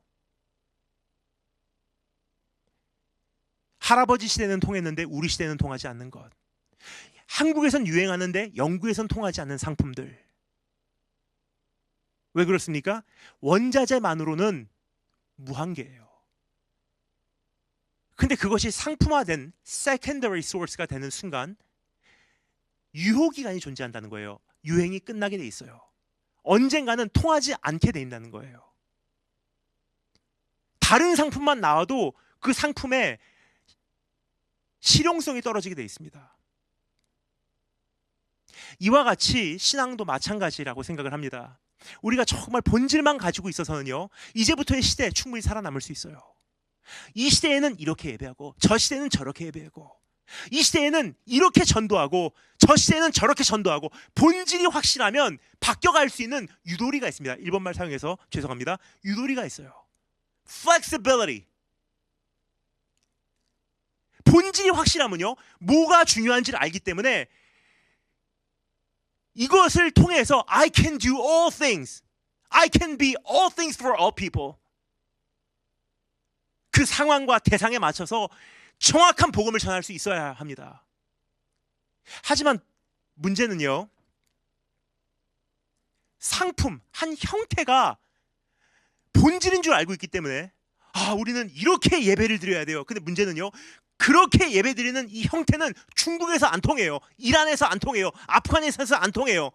할아버지 시대는 통했는데 우리 시대는 통하지 않는 것. 한국에선 유행하는데 영국에선 통하지 않는 상품들. 왜 그렇습니까? 원자재만으로는 무한계예요. 근데 그것이 상품화된 secondary source가 되는 순간 유효기간이 존재한다는 거예요. 유행이 끝나게 돼 있어요. 언젠가는 통하지 않게 돼 있다는 거예요. 다른 상품만 나와도 그 상품의 실용성이 떨어지게 돼 있습니다. 이와 같이 신앙도 마찬가지라고 생각을 합니다. 우리가 정말 본질만 가지고 있어서는요, 이제부터의 시대에 충분히 살아남을 수 있어요. 이 시대에는 이렇게 예배하고 저 시대는 저렇게 예배하고 이 시대에는 이렇게 전도하고 저 시대에는 저렇게 전도하고 본질이 확실하면 바뀌어갈 수 있는 유도리가 있습니다. 일본말 사용해서 죄송합니다. 유도리가 있어요. Flexibility. 본질이 확실하면요, 뭐가 중요한지를 알기 때문에 이것을 통해서 I can do all things. I can be all things for all people. 그 상황과 대상에 맞춰서 정확한 복음을 전할 수 있어야 합니다. 하지만 문제는요, 상품, 한 형태가 본질인 줄 알고 있기 때문에 우리는 이렇게 예배를 드려야 돼요. 근데 문제는요, 그렇게 예배 드리는 이 형태는 중국에서 안 통해요. 이란에서 안 통해요. 아프가니스탄에서 안 통해요.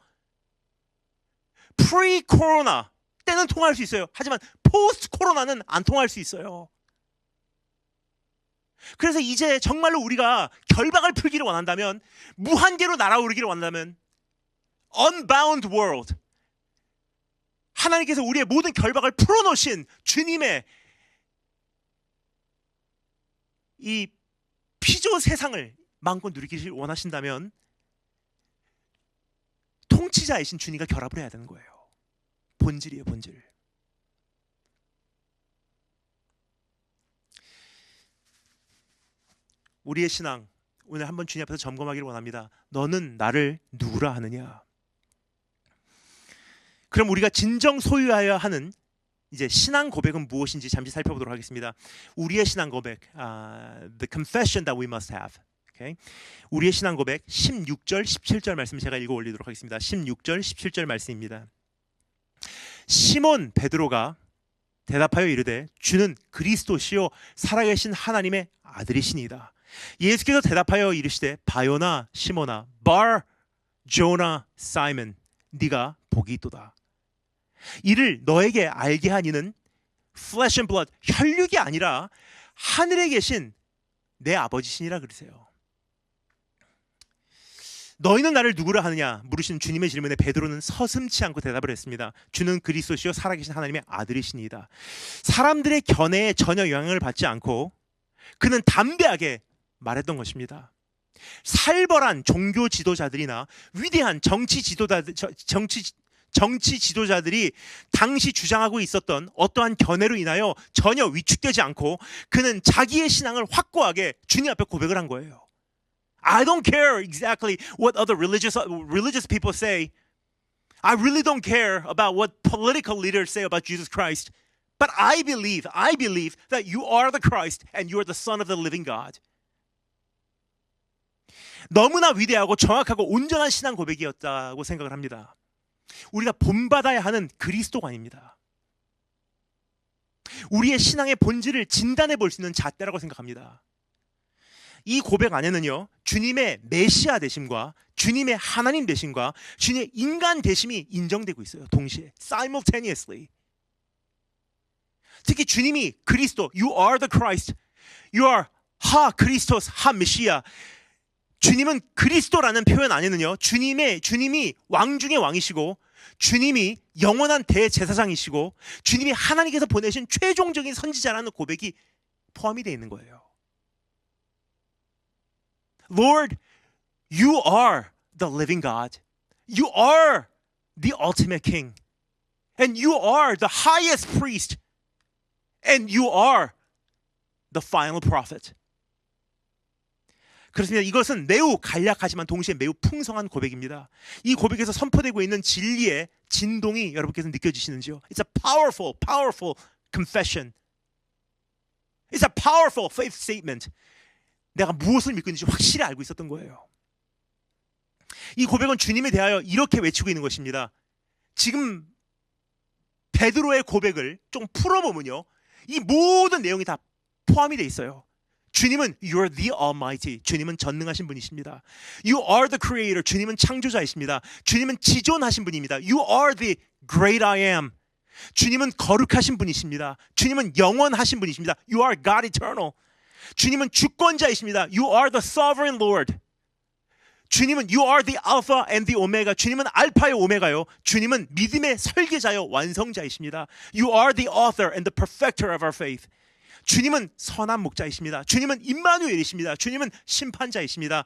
프리-코로나 때는 통할 수 있어요. 하지만 포스트-코로나는 안 통할 수 있어요. 그래서 이제 정말로 우리가 결박을 풀기를 원한다면, 무한계로 날아오르기를 원한다면, unbound world, 하나님께서 우리의 모든 결박을 풀어놓으신 주님의 이 피조 세상을 마음껏 누리기를 원하신다면 통치자이신 주님과 결합을 해야 되는 거예요. 본질이에요, 본질. 우리의 신앙, 오늘 한번 주님 앞에서 점검하기를 원합니다. 너는 나를 누구라 하느냐? 그럼 우리가 진정 소유하여야 하는 이제 신앙 고백은 무엇인지 잠시 살펴보도록 하겠습니다. 우리의 신앙 고백, the confession that we must have. Okay? 우리의 신앙 고백 16절, 17절 말씀 제가 읽어 올리도록 하겠습니다. 16절, 17절 말씀입니다. 시몬 베드로가 대답하여 이르되 주는 그리스도시요 살아계신 하나님의 아들이시니이다. 예수께서 대답하여 이르시되 바요나 시몬아 bar 조나 사이먼 네가 복이 있도다. 이를 너에게 알게 한 이는 flesh and blood, 혈육이 아니라 하늘에 계신 내 아버지시니라 그러세요. 너희는 나를 누구라 하느냐 물으신 주님의 질문에 베드로는 서슴지 않고 대답을 했습니다. 주는 그리스도시요 살아계신 하나님의 아들이시니이다. 사람들의 견해에 전혀 영향을 받지 않고 그는 담대하게 말했던 것입니다. 살벌한 종교 지도자들이나 위대한 정치 지도자들이 당시 주장하고 있었던 어떠한 견해로 인하여 전혀 위축되지 않고 그는 자기의 신앙을 확고하게 주님 앞에 고백을 한 거예요. I don't care exactly what other religious people say. I really don't care about what political leaders say about Jesus Christ. But I believe that you are the Christ and you are the Son of the living God. 너무나 위대하고 정확하고 온전한 신앙 고백이었다고 생각을 합니다. 우리가 본받아야 하는 그리스도관입니다. 우리의 신앙의 본질을 진단해 볼 수 있는 잣대라고 생각합니다. 이 고백 안에는요, 주님의 메시아 되심과 주님의 하나님 되심과 주님의 인간 되심이 인정되고 있어요. 동시에 simultaneously. 특히 주님이 그리스도, you are the Christ, you are 하 그리스토스 하 메시아. 주님은 그리스도라는 표현 안에는요, 주님이 왕 중의 왕이시고 주님이 영원한 대제사장이시고 주님이 하나님께서 보내신 최종적인 선지자라는 고백이 포함이 되어 있는 거예요. Lord, you are the living God. You are the ultimate king. And you are the highest priest. And you are the final prophet. 그렇습니다. 이것은 매우 간략하지만 동시에 매우 풍성한 고백입니다. 이 고백에서 선포되고 있는 진리의 진동이 여러분께서 느껴지시는지요? It's a powerful, powerful confession. It's a powerful faith statement. 내가 무엇을 믿고 있는지 확실히 알고 있었던 거예요. 이 고백은 주님에 대하여 이렇게 외치고 있는 것입니다. 지금 베드로의 고백을 좀 풀어보면요, 이 모든 내용이 다 포함이 돼 있어요. 주님은 You're the Almighty. 주님은 전능하신 분이십니다. You are the Creator. 주님은 창조자이십니다. 주님은 지존하신 분입니다. You are the Great I Am. 주님은 거룩하신 분이십니다. 주님은 영원하신 분이십니다. You are God eternal. 주님은 주권자이십니다. You are the sovereign Lord. 주님은 You are the Alpha and the Omega. 주님은 알파요 오메가요. 주님은 믿음의 설계자요 완성자이십니다. You are the author and the perfecter of our faith. 주님은 선한 목자이십니다. 주님은 임마누엘이십니다. 주님은 심판자이십니다.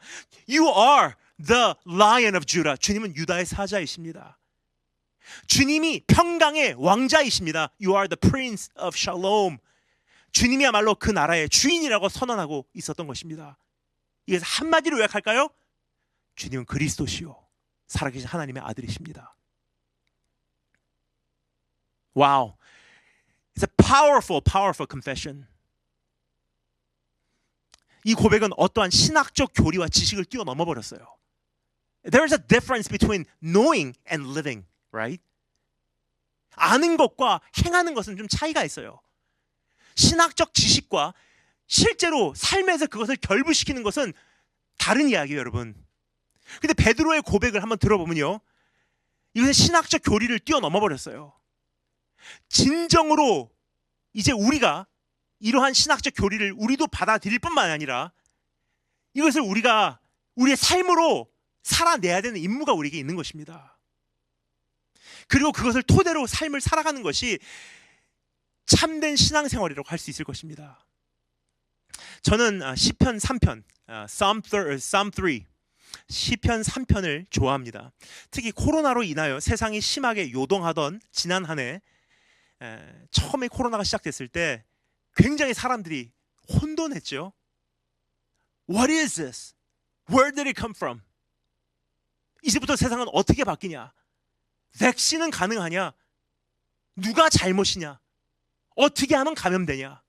You are the Lion of Judah. 주님은 유다의 사자이십니다. 주님이 평강의 왕자이십니다. You are the Prince of Shalom. 주님이야말로 그 나라의 주인이라고 선언하고 있었던 것입니다. 이것을 한마디로 요약할까요? 주님은 그리스도시요 살아계신 하나님의 아들이십니다. Wow. It's a powerful, powerful confession. 이 고백은 어떠한 신학적 교리와 지식을 뛰어넘어 버렸어요. There's a difference between knowing and living, right? 아는 것과 행하는 것은 좀 차이가 있어요. 신학적 지식과 실제로 삶에서 그것을 결부시키는 것은 다른 이야기예요, 여러분. 근데 베드로의 고백을 한번 들어보면요, 이것은 신학적 교리를 뛰어넘어 버렸어요. 진정으로 이제 우리가 이러한 신학적 교리를 우리도 받아들일 뿐만 아니라 이것을 우리가 우리의 삶으로 살아내야 되는 임무가 우리에게 있는 것입니다. 그리고 그것을 토대로 삶을 살아가는 것이 참된 신앙생활이라고 할 수 있을 것입니다. 저는 시편 3편, Psalm 3, 시편 3편을 좋아합니다. 특히 코로나로 인하여 세상이 심하게 요동하던 지난 한 해, 처음에 코로나가 시작됐을 때 굉장히 사람들이 혼돈했죠. What is this? Where did it come from? 이제부터 세상은 어떻게 바뀌냐? 백신은 가능하냐? 누가 잘못이냐? 어떻게 하면 감염되냐?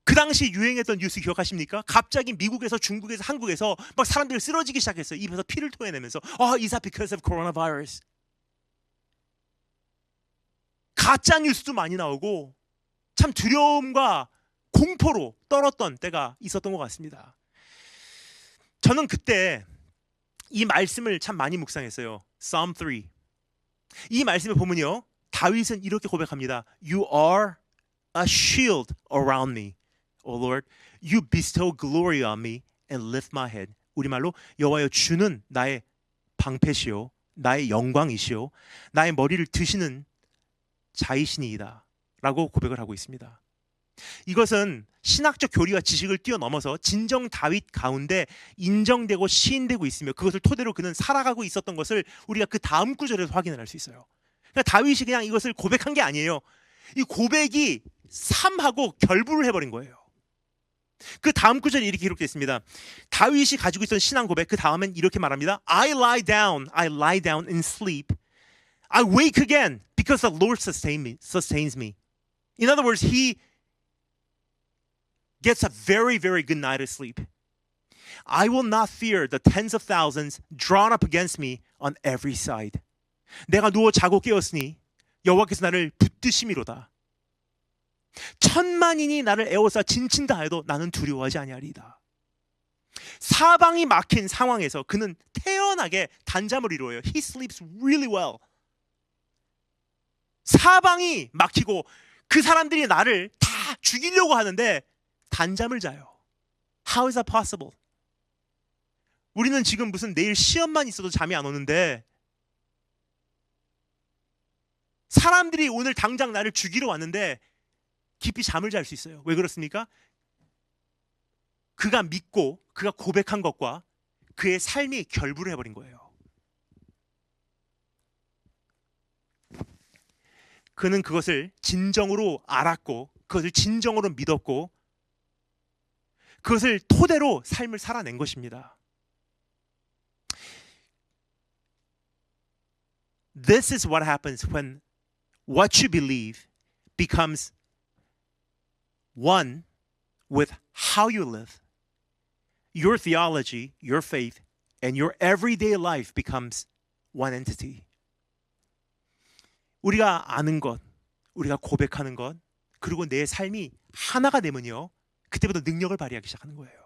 그 당시 유행했던 뉴스 기억하십니까? 갑자기 미국에서 중국에서 한국에서 막 사람들이 쓰러지기 시작했어요. 입에서 피를 토해내면서 Is that because of coronavirus? 가짜 뉴스도 많이 나오고 참 두려움과 공포로 떨었던 때가 있었던 것 같습니다. 저는 그때 이 말씀을 참 많이 묵상했어요. Psalm 3. 이 말씀을 보면요, 다윗은 이렇게 고백합니다. You are a shield around me. O Lord, you bestow glory on me and lift my head. 우리말로 여호와여, 주는 나의 방패시요 나의 영광이시요 나의 머리를 드시는 자이시니이다 라고 고백을 하고 있습니다. 이것은 신학적 교리와 지식을 뛰어넘어서 진정 다윗 가운데 인정되고 시인되고 있으며 그것을 토대로 그는 살아가고 있었던 것을 우리가 그 다음 구절에서 확인을 할 수 있어요. 그러니까 다윗이 그냥 이것을 고백한 게 아니에요. 이 고백이 삶하고 결부를 해버린 거예요. 그 다음 구절이 이렇게 기록되어 있습니다. 다윗이 가지고 있던 신앙 고백, 그 다음엔 이렇게 말합니다. I lie down and sleep. I wake again because the Lord sustains me. In other words, he gets a very, very good night of sleep. I will not fear the tens of thousands drawn up against me on every side. 내가 누워 자고 깨었으니 여호와께서 나를 붙드심이로다. 천만인이 나를 에워싸 진친다 해도 나는 두려워하지 아니하리이다. 사방이 막힌 상황에서 그는 태연하게 단잠을 이루어요. He sleeps really well. 사방이 막히고 그 사람들이 나를 다 죽이려고 하는데 단잠을 자요. How is that possible? 우리는 지금 무슨 내일 시험만 있어도 잠이 안 오는데 사람들이 오늘 당장 나를 죽이러 왔는데 깊이 잠을 잘 수 있어요. 왜 그렇습니까? 그가 믿고 그가 고백한 것과 그의 삶이 결부를 해버린 거예요. 그는 그것을 진정으로 알았고 그것을 진정으로 믿었고 그것을 토대로 삶을 살아낸 것입니다. This is what happens when what you believe becomes one with how you live. Your theology, your faith, and your everyday life becomes one entity. 우리가 아는 것, 우리가 고백하는 것, 그리고 내 삶이 하나가 되면요, 그때부터 능력을 발휘하기 시작하는 거예요.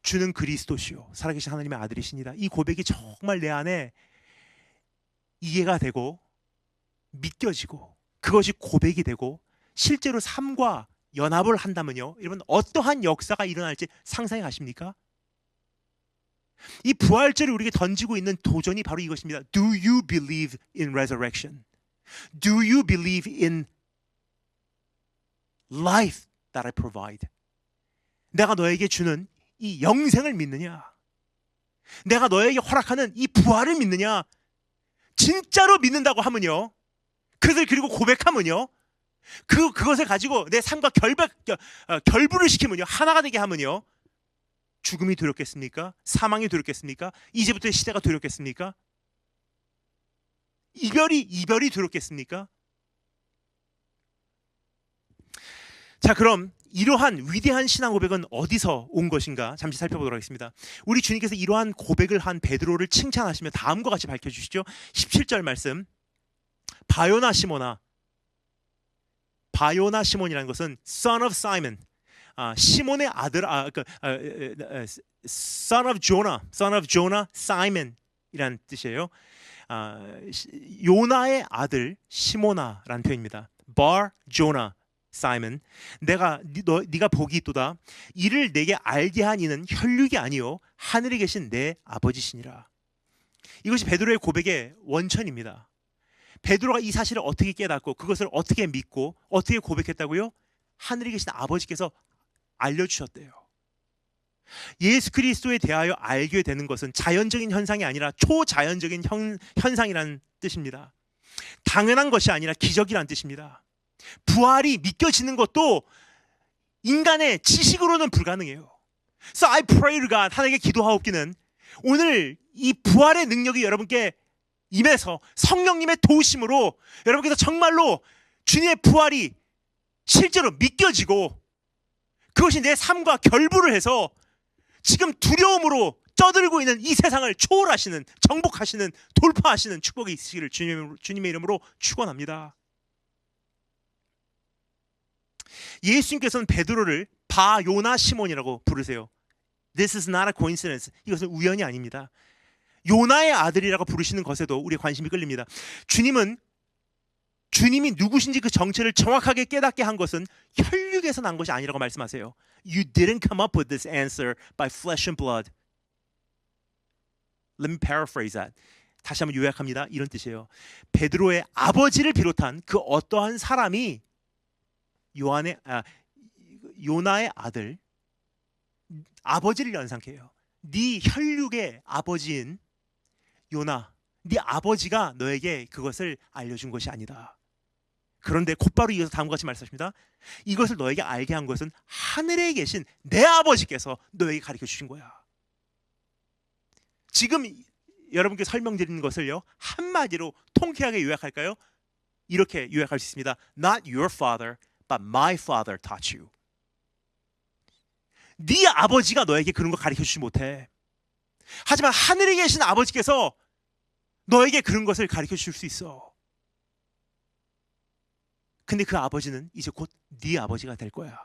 주는 그리스도시요 살아계신 하나님의 아들이시니다. 이 고백이 정말 내 안에 이해가 되고 믿겨지고 그것이 고백이 되고 실제로 삶과 연합을 한다면요, 여러분 어떠한 역사가 일어날지 상상해 가십니까? 이 부활절이 우리에게 던지고 있는 도전이 바로 이것입니다. Do you believe in resurrection? Do you believe in life that I provide? 내가 너에게 주는 이 영생을 믿느냐? 내가 너에게 허락하는 이 부활을 믿느냐? 진짜로 믿는다고 하면요, 그것을 그리고 고백하면요, 그것을 가지고 내 삶과 결부를 시키면요, 하나가 되게 하면요, 죽음이 두렵겠습니까? 사망이 두렵겠습니까? 이제부터의 시대가 두렵겠습니까? 이별이 두렵겠습니까? 자, 그럼 이러한 위대한 신앙 고백은 어디서 온 것인가 잠시 살펴보도록 하겠습니다. 우리 주님께서 이러한 고백을 한 베드로를 칭찬하시며 다음과 같이 밝혀주시죠. 17절 말씀, 바요나 시몬이라는 것은 son of Simon, 시몬의 아들, son of Jonah, Simon이라는 뜻이에요. 요나의 아들 시모나라는 표현입니다. bar Jonah, Simon, 네가 복이 있도다. 이를 내게 알게 한 이는 혈육이 아니요 하늘에 계신 내 아버지시니라. 이것이 베드로의 고백의 원천입니다. 베드로가 이 사실을 어떻게 깨닫고 그것을 어떻게 믿고 어떻게 고백했다고요? 하늘에 계신 아버지께서 알려주셨대요. 예수 그리스도에 대하여 알게 되는 것은 자연적인 현상이 아니라 초자연적인 현상이라는 뜻입니다. 당연한 것이 아니라 기적이라는 뜻입니다. 부활이 믿겨지는 것도 인간의 지식으로는 불가능해요. So I pray to God, 하나님께 기도하옵기는 오늘 이 부활의 능력이 여러분께 임해서 성령님의 도우심으로 여러분께서 정말로 주님의 부활이 실제로 믿겨지고 그것이 내 삶과 결부를 해서 지금 두려움으로 쪄들고 있는 이 세상을 초월하시는, 정복하시는, 돌파하시는 축복이 있으시기를 주님의 이름으로 축원합니다. 예수님께서는 베드로를 바요나 시몬이라고 부르세요. This is not a coincidence. 이것은 우연이 아닙니다. 요나의 아들이라고 부르시는 것에도 우리의 관심이 끌립니다. 주님이 누구신지 그 정체를 정확하게 깨닫게 한 것은 혈육에서 난 것이 아니라고 말씀하세요. You didn't come up with this answer by flesh and blood. Let me paraphrase that. 다시 한번 요약합니다. 이런 뜻이에요. 베드로의 아버지를 비롯한 그 어떠한 사람이 요나의 아들, 아버지를 연상케 해요. 네 혈육의 아버지인 요나, 네 아버지가 너에게 그것을 알려준 것이 아니다. 그런데 곧바로 이어서 다음과 같이 말씀하십니다. 이것을 너에게 알게 한 것은 하늘에 계신 내 아버지께서 너에게 가르쳐 주신 거야. 지금 여러분께 설명드리는 것을요, 한마디로 통쾌하게 요약할까요? 이렇게 요약할 수 있습니다. Not your father, but my father taught you. 네 아버지가 너에게 그런 거 가르쳐 주지 못해. 하지만 하늘에 계신 아버지께서 너에게 그런 것을 가르쳐 줄 수 있어. 근데 그 아버지는 이제 곧 네 아버지가 될 거야.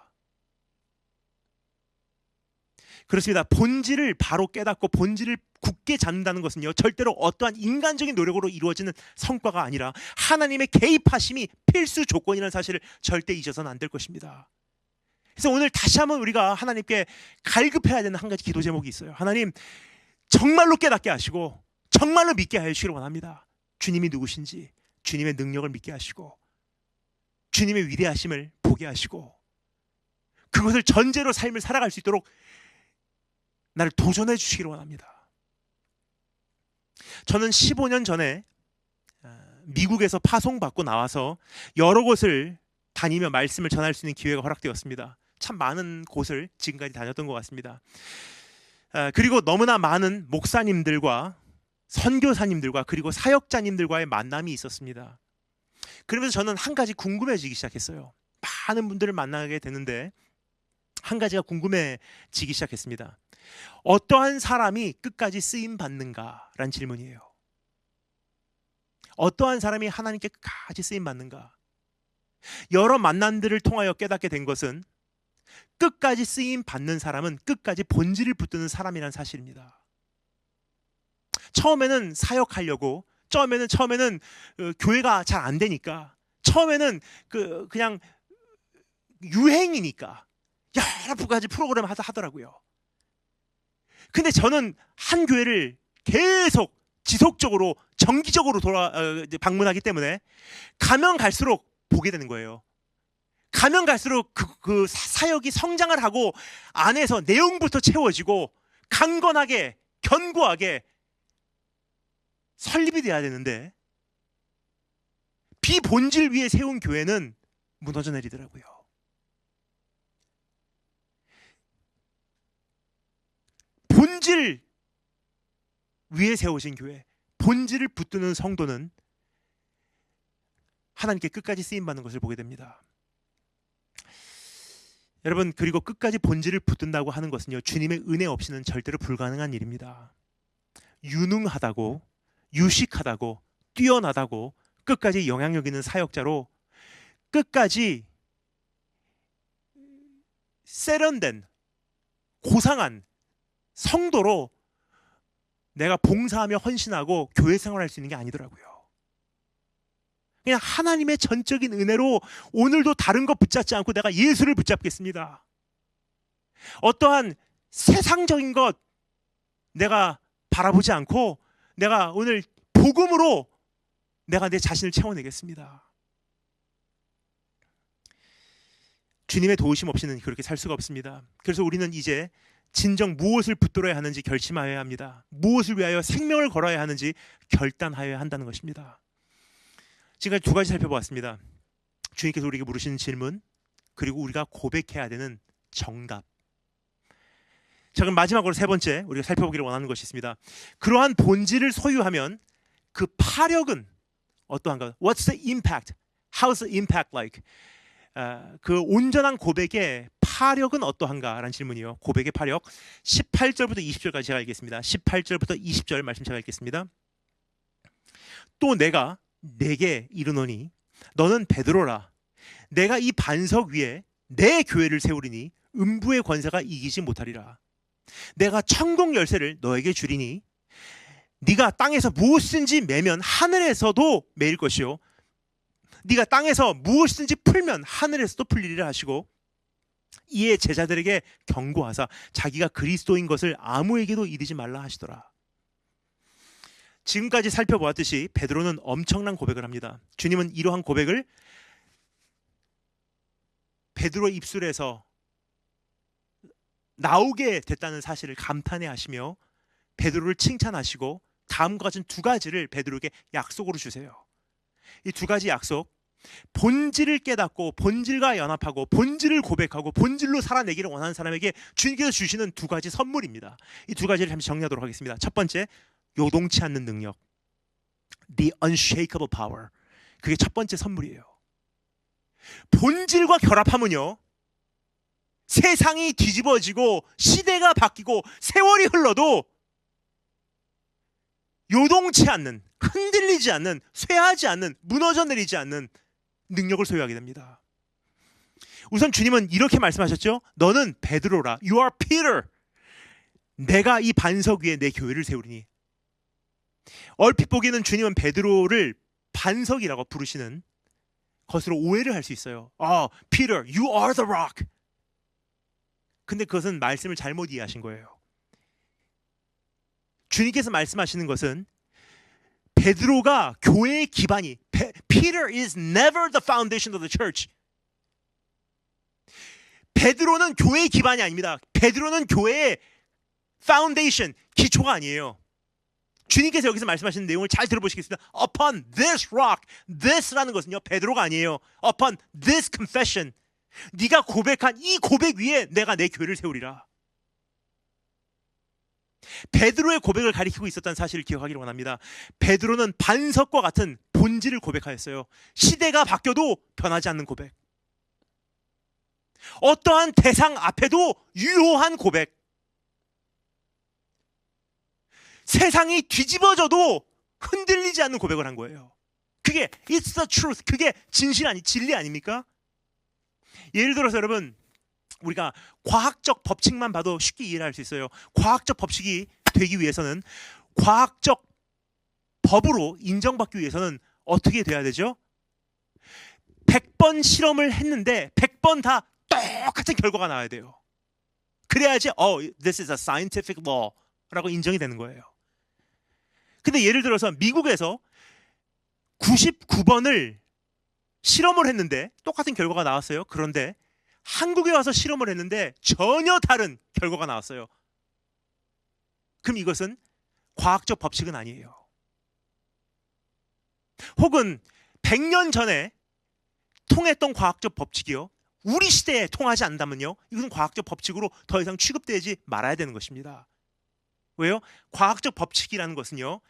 그렇습니다. 본질을 바로 깨닫고 본질을 굳게 잡는다는 것은요, 절대로 어떠한 인간적인 노력으로 이루어지는 성과가 아니라 하나님의 개입하심이 필수 조건이라는 사실을 절대 잊어서는 안 될 것입니다. 그래서 오늘 다시 한번 우리가 하나님께 갈급해야 되는 한 가지 기도 제목이 있어요. 하나님, 정말로 깨닫게 하시고 정말로 믿게 하시기를 원합니다. 주님이 누구신지, 주님의 능력을 믿게 하시고 주님의 위대하심을 보게 하시고 그것을 전제로 삶을 살아갈 수 있도록 나를 도전해 주시기를 원합니다. 저는 15년 전에 미국에서 파송받고 나와서 여러 곳을 다니며 말씀을 전할 수 있는 기회가 허락되었습니다. 참 많은 곳을 지금까지 다녔던 것 같습니다. 그리고 너무나 많은 목사님들과 선교사님들과 그리고 사역자님들과의 만남이 있었습니다. 그러면서 저는 한 가지 궁금해지기 시작했어요. 많은 분들을 만나게 되는데 한 가지가 궁금해지기 시작했습니다. 어떠한 사람이 끝까지 쓰임 받는가라는 질문이에요. 어떠한 사람이 하나님께 끝까지 쓰임 받는가? 여러 만남들을 통하여 깨닫게 된 것은 끝까지 쓰임 받는 사람은 끝까지 본질을 붙드는 사람이라는 사실입니다. 처음에는 사역하려고, 처음에는 교회가 잘 안 되니까, 처음에는 그냥 유행이니까 여러 가지 프로그램 하더라고요. 근데 저는 한 교회를 계속 지속적으로 정기적으로 방문하기 때문에 가면 갈수록 보게 되는 거예요. 가면 갈수록 그 사역이 성장을 하고 안에서 내용부터 채워지고 강건하게 견고하게 설립이 돼야 되는데 비본질 위에 세운 교회는 무너져 내리더라고요. 본질 위에 세우신 교회, 본질을 붙드는 성도는 하나님께 끝까지 쓰임받는 것을 보게 됩니다. 여러분, 그리고 끝까지 본질을 붙든다고 하는 것은요, 주님의 은혜 없이는 절대로 불가능한 일입니다. 유능하다고, 유식하다고, 뛰어나다고, 끝까지 영향력 있는 사역자로, 끝까지 세련된, 고상한 성도로 내가 봉사하며 헌신하고 교회 생활할 수 있는 게 아니더라고요. 그냥 하나님의 전적인 은혜로 오늘도 다른 것 붙잡지 않고 내가 예수를 붙잡겠습니다. 어떠한 세상적인 것 내가 바라보지 않고 내가 오늘 복음으로 내가 내 자신을 채워내겠습니다. 주님의 도우심 없이는 그렇게 살 수가 없습니다. 그래서 우리는 이제 진정 무엇을 붙들어야 하는지 결심하여야 합니다. 무엇을 위하여 생명을 걸어야 하는지 결단하여야 한다는 것입니다. 지금까지 두 가지 살펴보았습니다. 주님께서 우리에게 물으시는 질문, 그리고 우리가 고백해야 되는 정답. 자, 그럼 마지막으로 세 번째 우리가 살펴보기를 원하는 것이 있습니다. 그러한 본질을 소유하면 그 파력은 어떠한가? What's the impact? How's the impact like? 그 온전한 고백의 파력은 어떠한가라는 질문이요. 고백의 파력 18절부터 20절까지 제가 읽겠습니다. 18절부터 20절 말씀 제가 읽겠습니다. 또 내가 내게 이르노니 너는 베드로라. 내가 이 반석 위에 내 교회를 세우리니 음부의 권세가 이기지 못하리라. 내가 천국 열쇠를 너에게 주리니 네가 땅에서 무엇이든지 매면 하늘에서도 매일 것이요 네가 땅에서 무엇이든지 풀면 하늘에서도 풀리리라 하시고 이에 제자들에게 경고하사 자기가 그리스도인 것을 아무에게도 이르지 말라 하시더라. 지금까지 살펴보았듯이 베드로는 엄청난 고백을 합니다. 주님은 이러한 고백을 베드로의 입술에서 나오게 됐다는 사실을 감탄해 하시며 베드로를 칭찬하시고 다음과 같은 두 가지를 베드로에게 약속으로 주세요. 이 두 가지 약속, 본질을 깨닫고 본질과 연합하고 본질을 고백하고 본질로 살아내기를 원하는 사람에게 주님께서 주시는 두 가지 선물입니다. 이 두 가지를 잠시 정리하도록 하겠습니다. 첫 번째, 요동치 않는 능력, the unshakable power. 그게 첫 번째 선물이에요. 본질과 결합하면요, 세상이 뒤집어지고 시대가 바뀌고 세월이 흘러도 요동치 않는, 흔들리지 않는, 쇠하지 않는, 무너져 내리지 않는 능력을 소유하게 됩니다. 우선 주님은 이렇게 말씀하셨죠. 너는 베드로라. You are Peter. 내가 이 반석 위에 내 교회를 세우리니. 얼핏 보기에는 주님은 베드로를 반석이라고 부르시는 것으로 오해를 할 수 있어요. Peter, you are the rock. 근데 그것은 말씀을 잘못 이해하신 거예요. 주님께서 말씀하시는 것은 베드로가 교회의 기반이, Peter is never the foundation of the church. 베드로는 교회의 기반이 아닙니다. 베드로는 교회의 foundation, 기초가 아니에요. 주님께서 여기서 말씀하시는 내용을 잘 들어보시겠습니다. Upon this rock, this라는 것은요, 베드로가 아니에요. Upon this confession, 네가 고백한 이 고백 위에 내가 내 교회를 세우리라. 베드로의 고백을 가리키고 있었다는 사실을 기억하기를 원합니다. 베드로는 반석과 같은 본질을 고백하였어요. 시대가 바뀌어도 변하지 않는 고백. 어떠한 대상 앞에도 유효한 고백. 세상이 뒤집어져도 흔들리지 않는 고백을 한 거예요. 그게 it's the truth. 그게 진리 아닙니까? 예를 들어서 여러분, 우리가 과학적 법칙만 봐도 쉽게 이해를 할 수 있어요. 과학적 법칙이 되기 위해서는, 과학적 법으로 인정받기 위해서는 어떻게 돼야 되죠? 100번 실험을 했는데 100번 다 똑같은 결과가 나와야 돼요. 그래야지 this is a scientific law 라고 인정이 되는 거예요. 근데 예를 들어서 미국에서 99번을 실험을 했는데 똑같은 결과가 나왔어요. 그런데 한국에 와서 실험을 했는데 전혀 다른 결과가 나왔어요. 그럼 이것은 과학적 법칙은 아니에요. 혹은 100년 전에 통했던 과학적 법칙이요, 우리 시대에 통하지 않는다면요, 이것은 과학적 법칙으로 더 이상 취급되지 말아야 되는 것입니다. 왜요? 과학적 법칙이라는 것은요,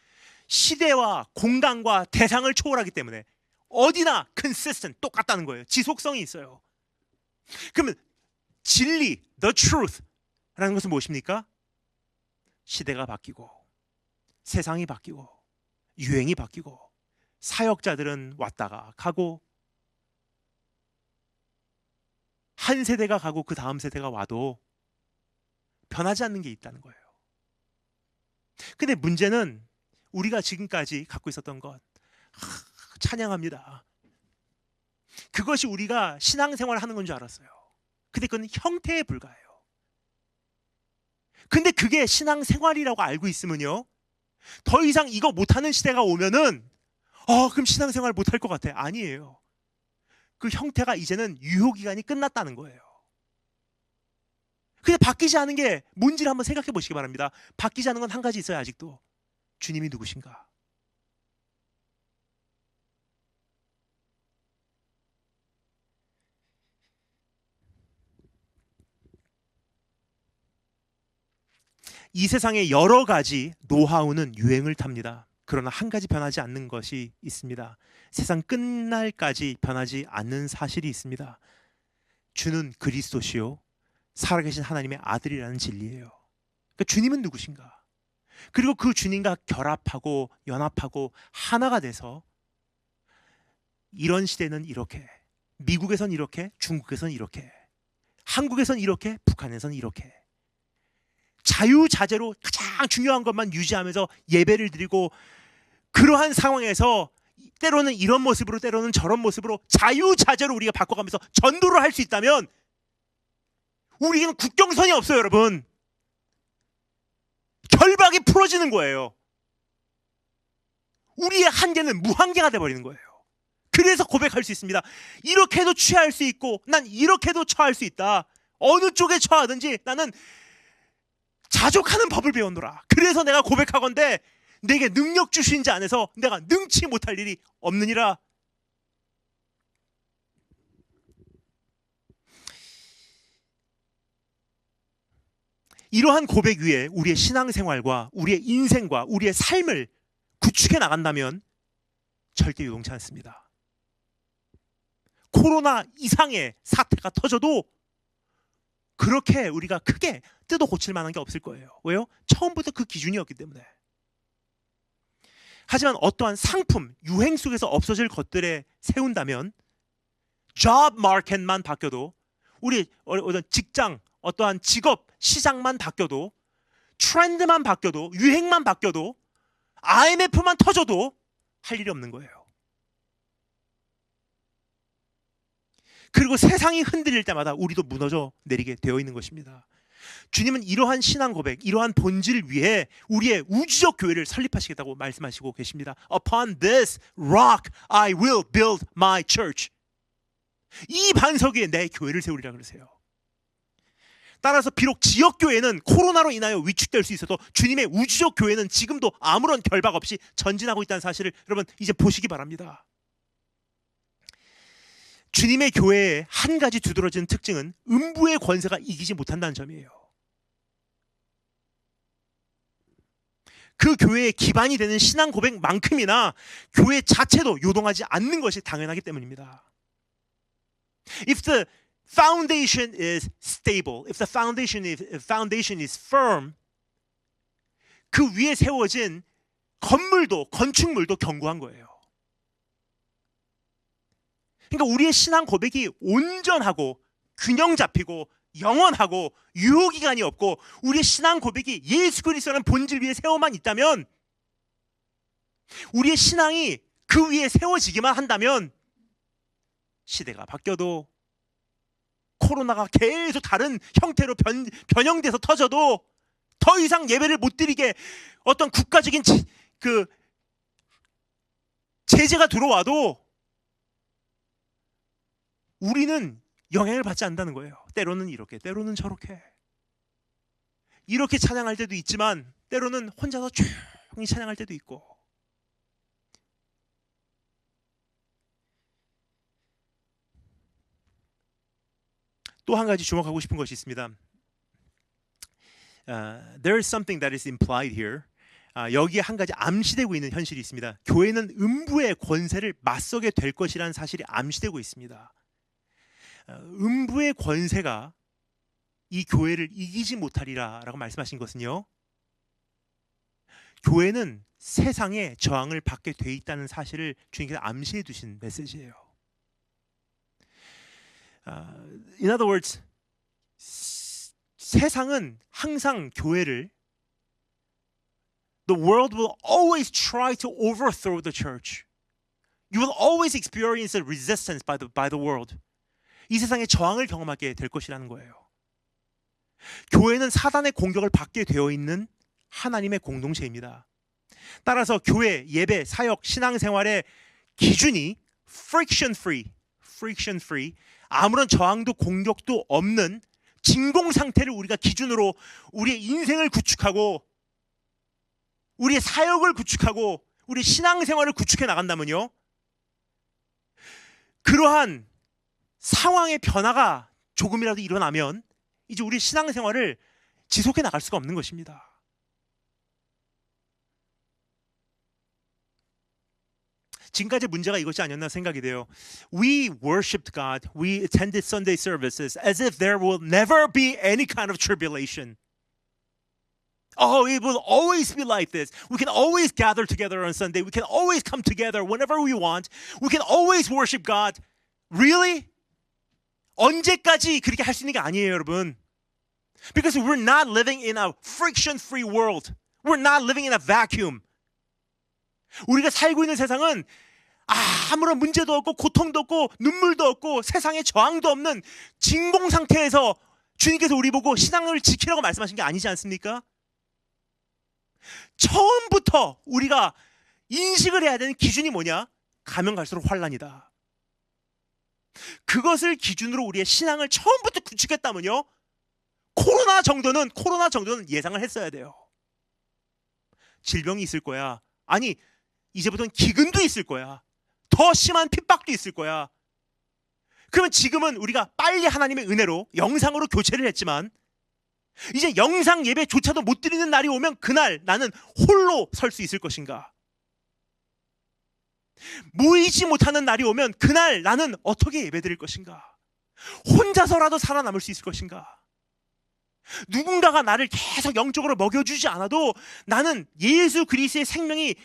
시대와 공간과 대상을 초월하기 때문에 어디나 consistent, 똑같다는 거예요. 지속성이 있어요. 그러면 진리, the truth 라는 것은 무엇입니까? 시대가 바뀌고 세상이 바뀌고 유행이 바뀌고 사역자들은 왔다가 가고 한 세대가 가고 그 다음 세대가 와도 변하지 않는 게 있다는 거예요. 근데 문제는 우리가 지금까지 갖고 있었던 것, 찬양합니다. 그것이 우리가 신앙생활을 하는 건 줄 알았어요. 근데 그건 형태에 불과해요. 근데 그게 신앙생활이라고 알고 있으면요, 더 이상 이거 못하는 시대가 오면은 그럼 신앙생활 못할 것 같아. 아니에요. 그 형태가 이제는 유효기간이 끝났다는 거예요. 근데 바뀌지 않은 게 뭔지를 한번 생각해 보시기 바랍니다. 바뀌지 않은 건 한 가지 있어요. 아직도. 주님이 누구신가? 이 세상의 여러 가지 노하우는 유행을 탑니다. 그러나 한 가지 변하지 않는 것이 있습니다. 세상 끝날까지 변하지 않는 사실이 있습니다. 주는 그리스도시요 살아계신 하나님의 아들이라는 진리예요. 그러니까 주님은 누구신가? 그리고 그 주님과 결합하고 연합하고 하나가 돼서 이런 시대는 이렇게, 미국에선 이렇게, 중국에선 이렇게, 한국에선 이렇게, 북한에선 이렇게, 자유자재로 가장 중요한 것만 유지하면서 예배를 드리고, 그러한 상황에서 때로는 이런 모습으로 때로는 저런 모습으로 자유자재로 우리가 바꿔가면서 전도를 할 수 있다면 우리는 국경선이 없어요. 여러분, 결박이 풀어지는 거예요. 우리의 한계는 무한계가 돼버리는 거예요. 그래서 고백할 수 있습니다. 이렇게도 취할 수 있고 난 이렇게도 처할 수 있다. 어느 쪽에 처하든지 나는 자족하는 법을 배웠노라. 그래서 내가 고백하건대 내게 능력 주신 자 안에서 내가 능치 못할 일이 없느니라. 이러한 고백 위에 우리의 신앙생활과 우리의 인생과 우리의 삶을 구축해 나간다면 절대 요동치 않습니다. 코로나 이상의 사태가 터져도 그렇게 우리가 크게 뜯어 고칠 만한 게 없을 거예요. 왜요? 처음부터 그 기준이었기 때문에. 하지만 어떠한 상품, 유행 속에서 없어질 것들에 세운다면 job market만 바뀌어도, 우리 어떤 직장, 어떠한 직업 시장만 바뀌어도, 트렌드만 바뀌어도, 유행만 바뀌어도, IMF만 터져도 할 일이 없는 거예요. 그리고 세상이 흔들릴 때마다 우리도 무너져 내리게 되어 있는 것입니다. 주님은 이러한 신앙 고백, 이러한 본질을 위해 우리의 우주적 교회를 설립하시겠다고 말씀하시고 계십니다. Upon this rock I will build my church. 이 반석 위에 내 교회를 세우리라 그러세요. 따라서 비록 지역교회는 코로나로 인하여 위축될 수 있어도 주님의 우주적 교회는 지금도 아무런 결박 없이 전진하고 있다는 사실을 여러분 이제 보시기 바랍니다. 주님의 교회의 한 가지 두드러지는 특징은 음부의 권세가 이기지 못한다는 점이에요. 그 교회의 기반이 되는 신앙 고백만큼이나 교회 자체도 요동하지 않는 것이 당연하기 때문입니다. If the foundation is stable, if the foundation is firm, 그 위에 세워진 건물도, 건축물도 견고한 거예요. 그러니까 우리의 신앙 고백이 온전하고 균형 잡히고 영원하고 유효기간이 없고 우리의 신앙 고백이 예수 그리스도라는 본질 위에 세워만 있다면, 우리의 신앙이 그 위에 세워지기만 한다면 시대가 바뀌어도 코로나가 계속 다른 형태로 변형돼서 터져도 더 이상 예배를 못 드리게 어떤 국가적인 제재가 들어와도 우리는 영향을 받지 않는다는 거예요. 때로는 이렇게, 때로는 저렇게. 이렇게 찬양할 때도 있지만 때로는 혼자서 조용히 찬양할 때도 있고. 또 한 가지 주목하고 싶은 것이 있습니다. There is something that is implied here. 여기에 한 가지 암시되고 있는 현실이 있습니다. 교회는 음부의 권세를 맞서게 될 것이라는 사실이 암시되고 있습니다. 음부의 권세가 이 교회를 이기지 못하리라 라고 말씀하신 것은요, 교회는 세상의 저항을 받게 돼 있다는 사실을 주님께서 암시해 두신 메시지예요. In other words, 세상은 항상 교회를, the world will always try to overthrow the church. You will always experience a resistance by the world. 이 세상의 저항을 경험하게 될 것이라는 거예요. 교회는 사단의 공격을 받게 되어 있는 하나님의 공동체입니다. 따라서 교회, 예배, 사역, 신앙생활의 기준이 friction free, 아무런 저항도 공격도 없는 진공 상태를 우리가 기준으로 우리의 인생을 구축하고 우리의 사역을 구축하고 우리의 신앙생활을 구축해 나간다면요, 그러한 상황의 변화가 조금이라도 일어나면 이제 우리 신앙생활을 지속해 나갈 수가 없는 것입니다. 지금까지 문제가 이것이 아니었나 생각이 돼요. We worshipped God. We attended Sunday services as if there will never be any kind of tribulation. Oh, it will always be like this. We can always gather together on Sunday. We can always come together whenever we want. We can always worship God. Really? 언제까지 그렇게 할 수 있는 게 아니에요, 여러분. Because we're not living in a friction-free world. We're not living in a vacuum. 우리가 살고 있는 세상은 아무런 문제도 없고 고통도 없고 눈물도 없고 세상에 저항도 없는 진공 상태에서 주님께서 우리 보고 신앙을 지키라고 말씀하신 게 아니지 않습니까? 처음부터 우리가 인식을 해야 되는 기준이 뭐냐? 가면 갈수록 환난이다. 그것을 기준으로 우리의 신앙을 처음부터 구축했다면요, 코로나 정도는 예상을 했어야 돼요. 질병이 있을 거야. 아니, 이제부터는 기근도 있을 거야. 더 심한 핍박도 있을 거야. 그러면 지금은 우리가 빨리 하나님의 은혜로 영상으로 교체를 했지만 이제 영상 예배조차도 못 드리는 날이 오면 그날 나는 홀로 설 수 있을 것인가? 모이지 못하는 날이 오면 그날 나는 어떻게 예배드릴 것인가? 혼자서라도 살아남을 수 있을 것인가? 누군가가 나를 계속 영적으로 먹여주지 않아도 나는 예수 그리스도의 생명이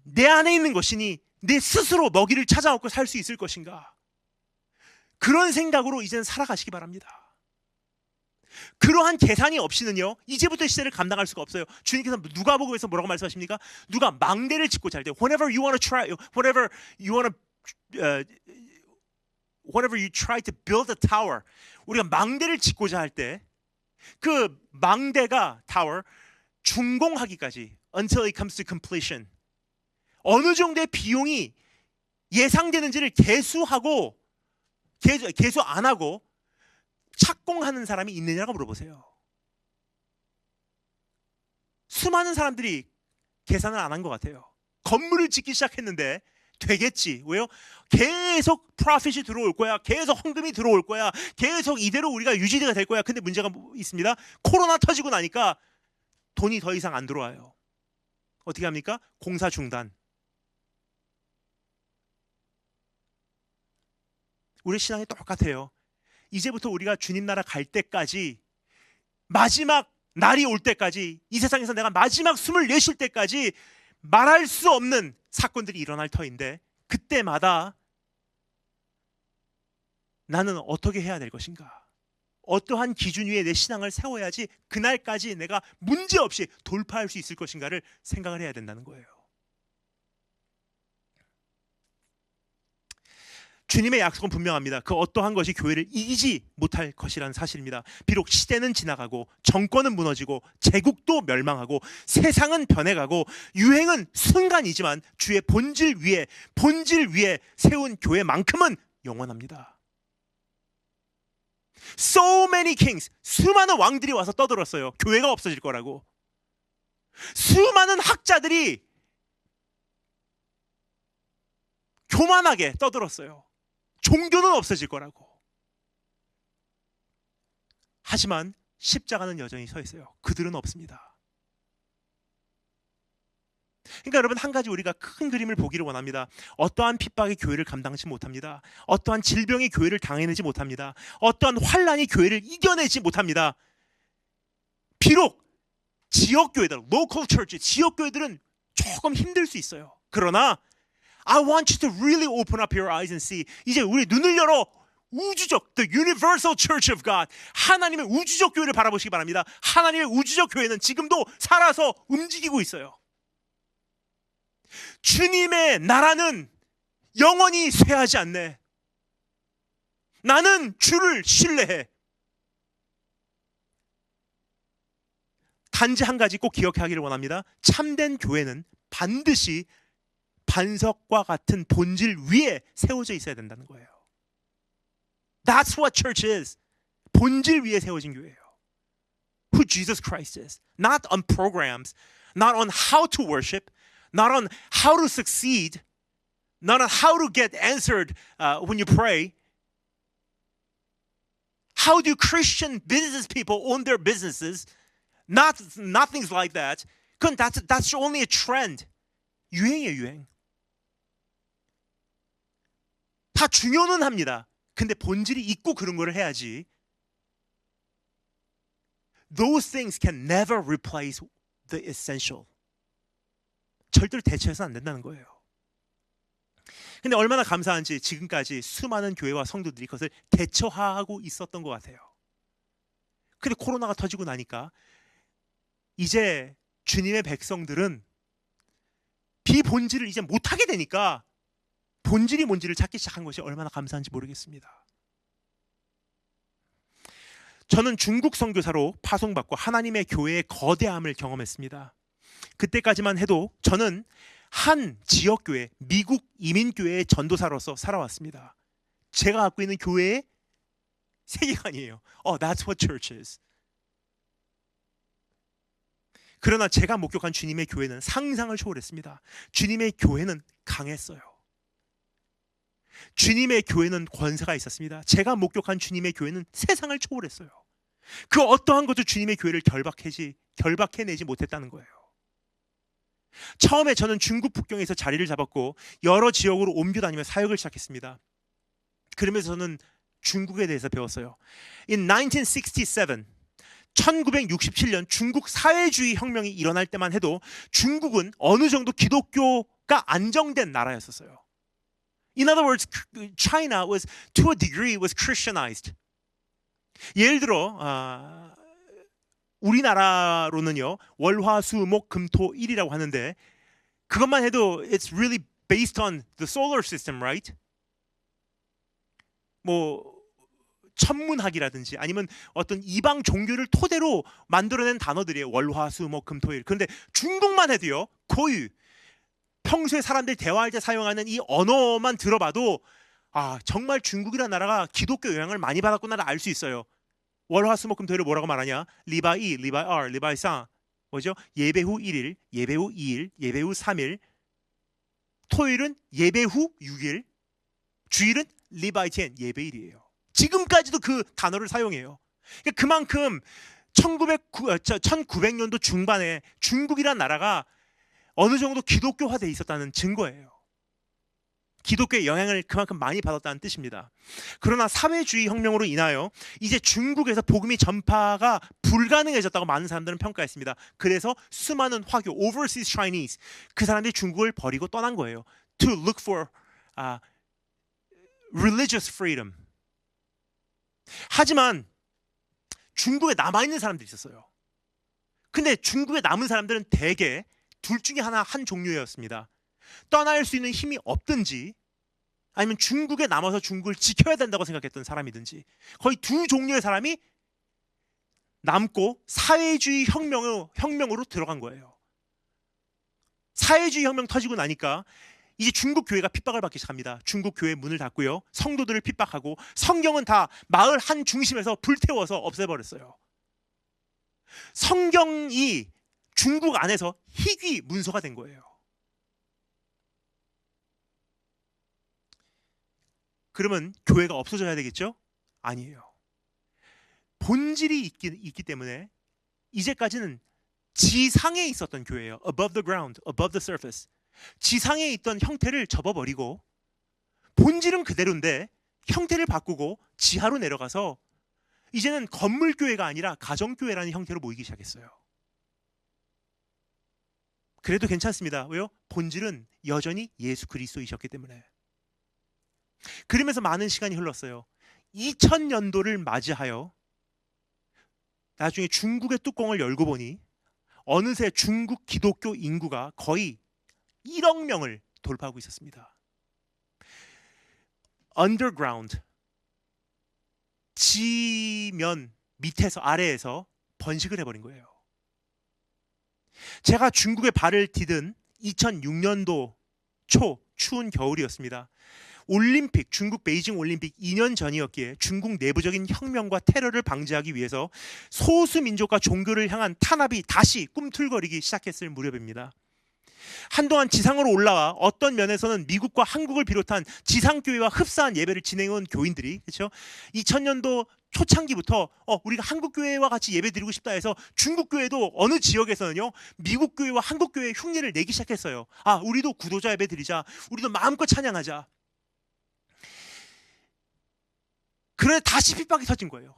내 안에 있는 것이니 내 스스로 먹이를 찾아먹고 살 수 있을 것인가? 그런 생각으로 이제는 살아가시기 바랍니다. 그러한 계산이 없이는요, 이제부터 시대를 감당할 수가 없어요. 주님께서 누가복음에서 뭐라고 말씀하십니까? 누가 망대를 짓고자 할 때, whenever you try to build a tower, 우리가 망대를 짓고자 할 때 그 망대가 tower 준공하기까지 until it comes to completion, 어느 정도의 비용이 예상되는지를 계수 안 하고 착공하는 사람이 있느냐고 물어보세요. 수많은 사람들이 계산을 안 한 것 같아요. 건물을 짓기 시작했는데 되겠지. 왜요? 계속 프로핏이 들어올 거야. 계속 헌금이 들어올 거야. 계속 이대로 우리가 유지가 될 거야. 근데 문제가 있습니다. 코로나 터지고 나니까 돈이 더 이상 안 들어와요. 어떻게 합니까? 공사 중단. 우리 신앙이 똑같아요. 이제부터 우리가 주님 나라 갈 때까지, 마지막 날이 올 때까지, 이 세상에서 내가 마지막 숨을 내쉴 때까지 말할 수 없는 사건들이 일어날 터인데, 그때마다 나는 어떻게 해야 될 것인가? 어떠한 기준 위에 내 신앙을 세워야지 그날까지 내가 문제없이 돌파할 수 있을 것인가를 생각을 해야 된다는 거예요. 주님의 약속은 분명합니다. 그 어떠한 것이 교회를 이기지 못할 것이라는 사실입니다. 비록 시대는 지나가고 정권은 무너지고 제국도 멸망하고 세상은 변해가고 유행은 순간이지만 주의 본질 위에 세운 교회만큼은 영원합니다. So many kings, 수많은 왕들이 와서 떠들었어요. 교회가 없어질 거라고. 수많은 학자들이 교만하게 떠들었어요. 종교는 없어질 거라고. 하지만 십자가는 여전히 서 있어요. 그들은 없습니다. 그러니까 여러분, 한 가지 우리가 큰 그림을 보기를 원합니다. 어떠한 핍박이 교회를 감당치 못합니다. 어떠한 질병이 교회를 당해내지 못합니다. 어떠한 환란이 교회를 이겨내지 못합니다. 비록 지역교회들, local church, 지역교회들은 조금 힘들 수 있어요. 그러나 I want you to really open up your eyes and see. 이제 우리 눈을 열어 우주적, the universal church of God, 하나님의 우주적 교회를 바라보시기 바랍니다. 하나님의 우주적 교회는 지금도 살아서 움직이고 있어요. 주님의 나라는 영원히 쇠하지 않네. 나는 주를 신뢰해. 단지 한 가지 꼭 기억하기를 원합니다. 참된 교회는 반드시 반석과 같은 본질 위에 세워져 있어야 된다는 거예요. That's what church is. 본질 위에 세워진 교회예요. Who Jesus Christ is. Not on programs, not on how to worship, not on how to succeed, not on how to get answered when you pray. How do Christian business people own their businesses? Nothing's like that. That's only a trend. 유행이에요, 유행. 다 중요는 합니다. 근데 본질이 있고 그런 거를 해야지. Those things can never replace the essential. 절대로 대체해서는 안 된다는 거예요. 근데 얼마나 감사한지 지금까지 수많은 교회와 성도들이 그것을 대처하고 있었던 것 같아요. 근데 코로나가 터지고 나니까 이제 주님의 백성들은 비본질을 이제 못하게 되니까 본질이 뭔지를 찾기 시작한 것이 얼마나 감사한지 모르겠습니다. 저는 중국 선교사로 파송받고 하나님의 교회의 거대함을 경험했습니다. 그때까지만 해도 저는 한 지역교회, 미국 이민교회의 전도사로서 살아왔습니다. 제가 갖고 있는 교회의 세계관이에요. That's what church is. 그러나 제가 목격한 주님의 교회는 상상을 초월했습니다. 주님의 교회는 강했어요. 주님의 교회는 권세가 있었습니다. 제가 목격한 주님의 교회는 세상을 초월했어요. 그 어떠한 것도 주님의 교회를 결박해내지 못했다는 거예요. 처음에 저는 중국 북경에서 자리를 잡았고 여러 지역으로 옮겨다니며 사역을 시작했습니다. 그러면서 저는 중국에 대해서 배웠어요. In 1967, 1967년 중국 사회주의 혁명이 일어날 때만 해도 중국은 어느 정도 기독교가 안정된 나라였었어요. In other words, China was, to a degree, was Christianized. 예를 들어 우리나라로는요 월화수목금토일이라고 하는데 그것만 해도 it's really based on the solar system, right? 뭐 천문학이라든지 아니면 어떤 이방 종교를 토대로 만들어낸 단어들이에요. 월화수목금토일. 그런데 중국만 해도요 고유 평소에 사람들이 대화할 때 사용하는 이 언어만 들어봐도 정말 중국이라는 나라가 기독교 영향을 많이 받았구나를 알 수 있어요. 월화수목금토일을 뭐라고 말하냐? 리바이, 리바이알, 리바이상 뭐죠? 예배 후 1일, 예배 후 2일, 예배 후 3일, 토요일은 예배 후 6일, 주일은 리바이텐, 예배일이에요. 지금까지도 그 단어를 사용해요. 그만큼 1900년도 중반에 중국이라는 나라가 어느 정도 기독교화되어 있었다는 증거예요. 기독교의 영향을 그만큼 많이 받았다는 뜻입니다. 그러나 사회주의 혁명으로 인하여 이제 중국에서 복음이 전파가 불가능해졌다고 많은 사람들은 평가했습니다. 그래서 수많은 화교, overseas Chinese, 그 사람들이 중국을 버리고 떠난 거예요. To look for religious freedom. 하지만 중국에 남아있는 사람들이 있었어요. 근데 중국에 남은 사람들은 대개 둘 중에 한 종류였습니다. 떠날 수 있는 힘이 없든지 아니면 중국에 남아서 중국을 지켜야 된다고 생각했던 사람이든지 거의 두 종류의 사람이 남고 사회주의 혁명으로 들어간 거예요. 사회주의 혁명 터지고 나니까 이제 중국 교회가 핍박을 받기 시작합니다. 중국 교회 문을 닫고요. 성도들을 핍박하고 성경은 다 마을 한 중심에서 불태워서 없애버렸어요. 성경이 중국 안에서 희귀 문서가 된 거예요. 그러면 교회가 없어져야 되겠죠? 아니에요. 본질이 있기 때문에 이제까지는 지상에 있었던 교회예요. Above the ground, above the surface. 지상에 있던 형태를 접어버리고 본질은 그대로인데 형태를 바꾸고 지하로 내려가서 이제는 건물교회가 아니라 가정교회라는 형태로 모이기 시작했어요. 그래도 괜찮습니다. 왜요? 본질은 여전히 예수 그리스도이셨기 때문에. 그러면서 많은 시간이 흘렀어요. 2000년도를 맞이하여 나중에 중국의 뚜껑을 열고 보니 어느새 중국 기독교 인구가 거의 1억 명을 돌파하고 있었습니다. Underground, 지면 밑에서 아래에서 번식을 해버린 거예요. 제가 중국에 발을 디딘 2006년도 초 추운 겨울이었습니다. 올림픽, 중국 베이징 올림픽 2년 전이었기에 중국 내부적인 혁명과 테러를 방지하기 위해서 소수 민족과 종교를 향한 탄압이 다시 꿈틀거리기 시작했을 무렵입니다. 한동안 지상으로 올라와 어떤 면에서는 미국과 한국을 비롯한 지상교회와 흡사한 예배를 진행해온 교인들이, 그렇죠? 2000년도 초창기부터 우리가 한국교회와 같이 예배 드리고 싶다 해서 중국교회도 어느 지역에서는요, 미국교회와 한국교회의 흉내를 내기 시작했어요. 아, 우리도 구도자 예배 드리자. 우리도 마음껏 찬양하자. 그런데 다시 핍박이 터진 거예요.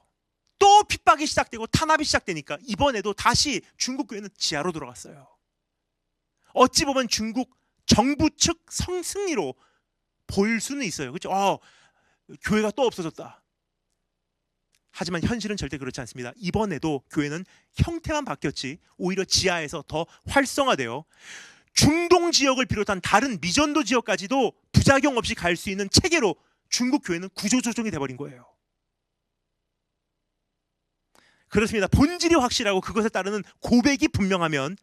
또 핍박이 시작되고 탄압이 시작되니까 이번에도 다시 중국교회는 지하로 들어갔어요. 어찌 보면 중국 정부 측 승리로 보일 수는 있어요. 그렇죠? 교회가 또 없어졌다. 하지만 현실은 절대 그렇지 않습니다. 이번에도 교회는 형태만 바뀌었지 오히려 지하에서 더 활성화되어 중동 지역을 비롯한 다른 미전도 지역까지도 부작용 없이 갈 수 있는 체계로 중국 교회는 구조조정이 돼버린 거예요. 그렇습니다. 본질이 확실하고 그것에 따르는 고백이 분명하면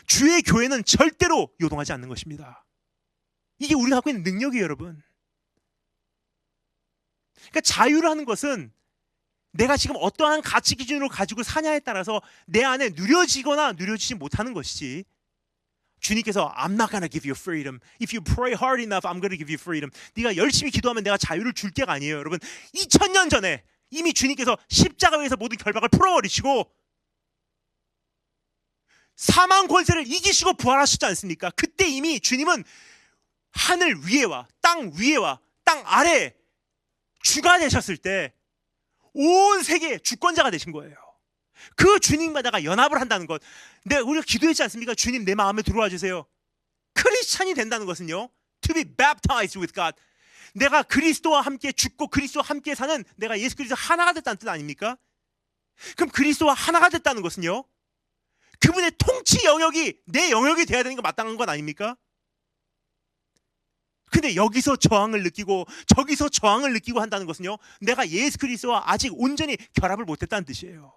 주의 교회는 절대로 요동하지 않는 것입니다. 이게 우리가 갖고 있는 능력이에요, 여러분. 그러니까 자유를 하는 것은 내가 지금 어떠한 가치 기준으로 가지고 사냐에 따라서 내 안에 누려지거나 누려지지 못하는 것이지, 주님께서 I'm not gonna give you freedom. If you pray hard enough, I'm gonna give you freedom. 네가 열심히 기도하면 내가 자유를 줄 게가 아니에요, 여러분. 2000년 전에 이미 주님께서 십자가 위에서 모든 결박을 풀어버리시고 사망 권세를 이기시고 부활하셨지 않습니까? 그때 이미 주님은 하늘 위에와 땅 아래에 주가 되셨을 때 온 세계의 주권자가 되신 거예요. 그 주님과 내가 연합을 한다는 것. 우리가 기도했지 않습니까? 주님 내 마음에 들어와 주세요. 크리스찬이 된다는 것은요, to be baptized with God. 내가 그리스도와 함께 죽고 그리스도와 함께 사는 내가 예수 그리스도 하나가 됐다는 뜻 아닙니까? 그럼 그리스도와 하나가 됐다는 것은요, 그분의 통치 영역이 내 영역이 돼야 되는 거 마땅한 것 아닙니까? 근데 여기서 저항을 느끼고 저기서 저항을 느끼고 한다는 것은요, 내가 예수 그리스도와 아직 온전히 결합을 못했다는 뜻이에요.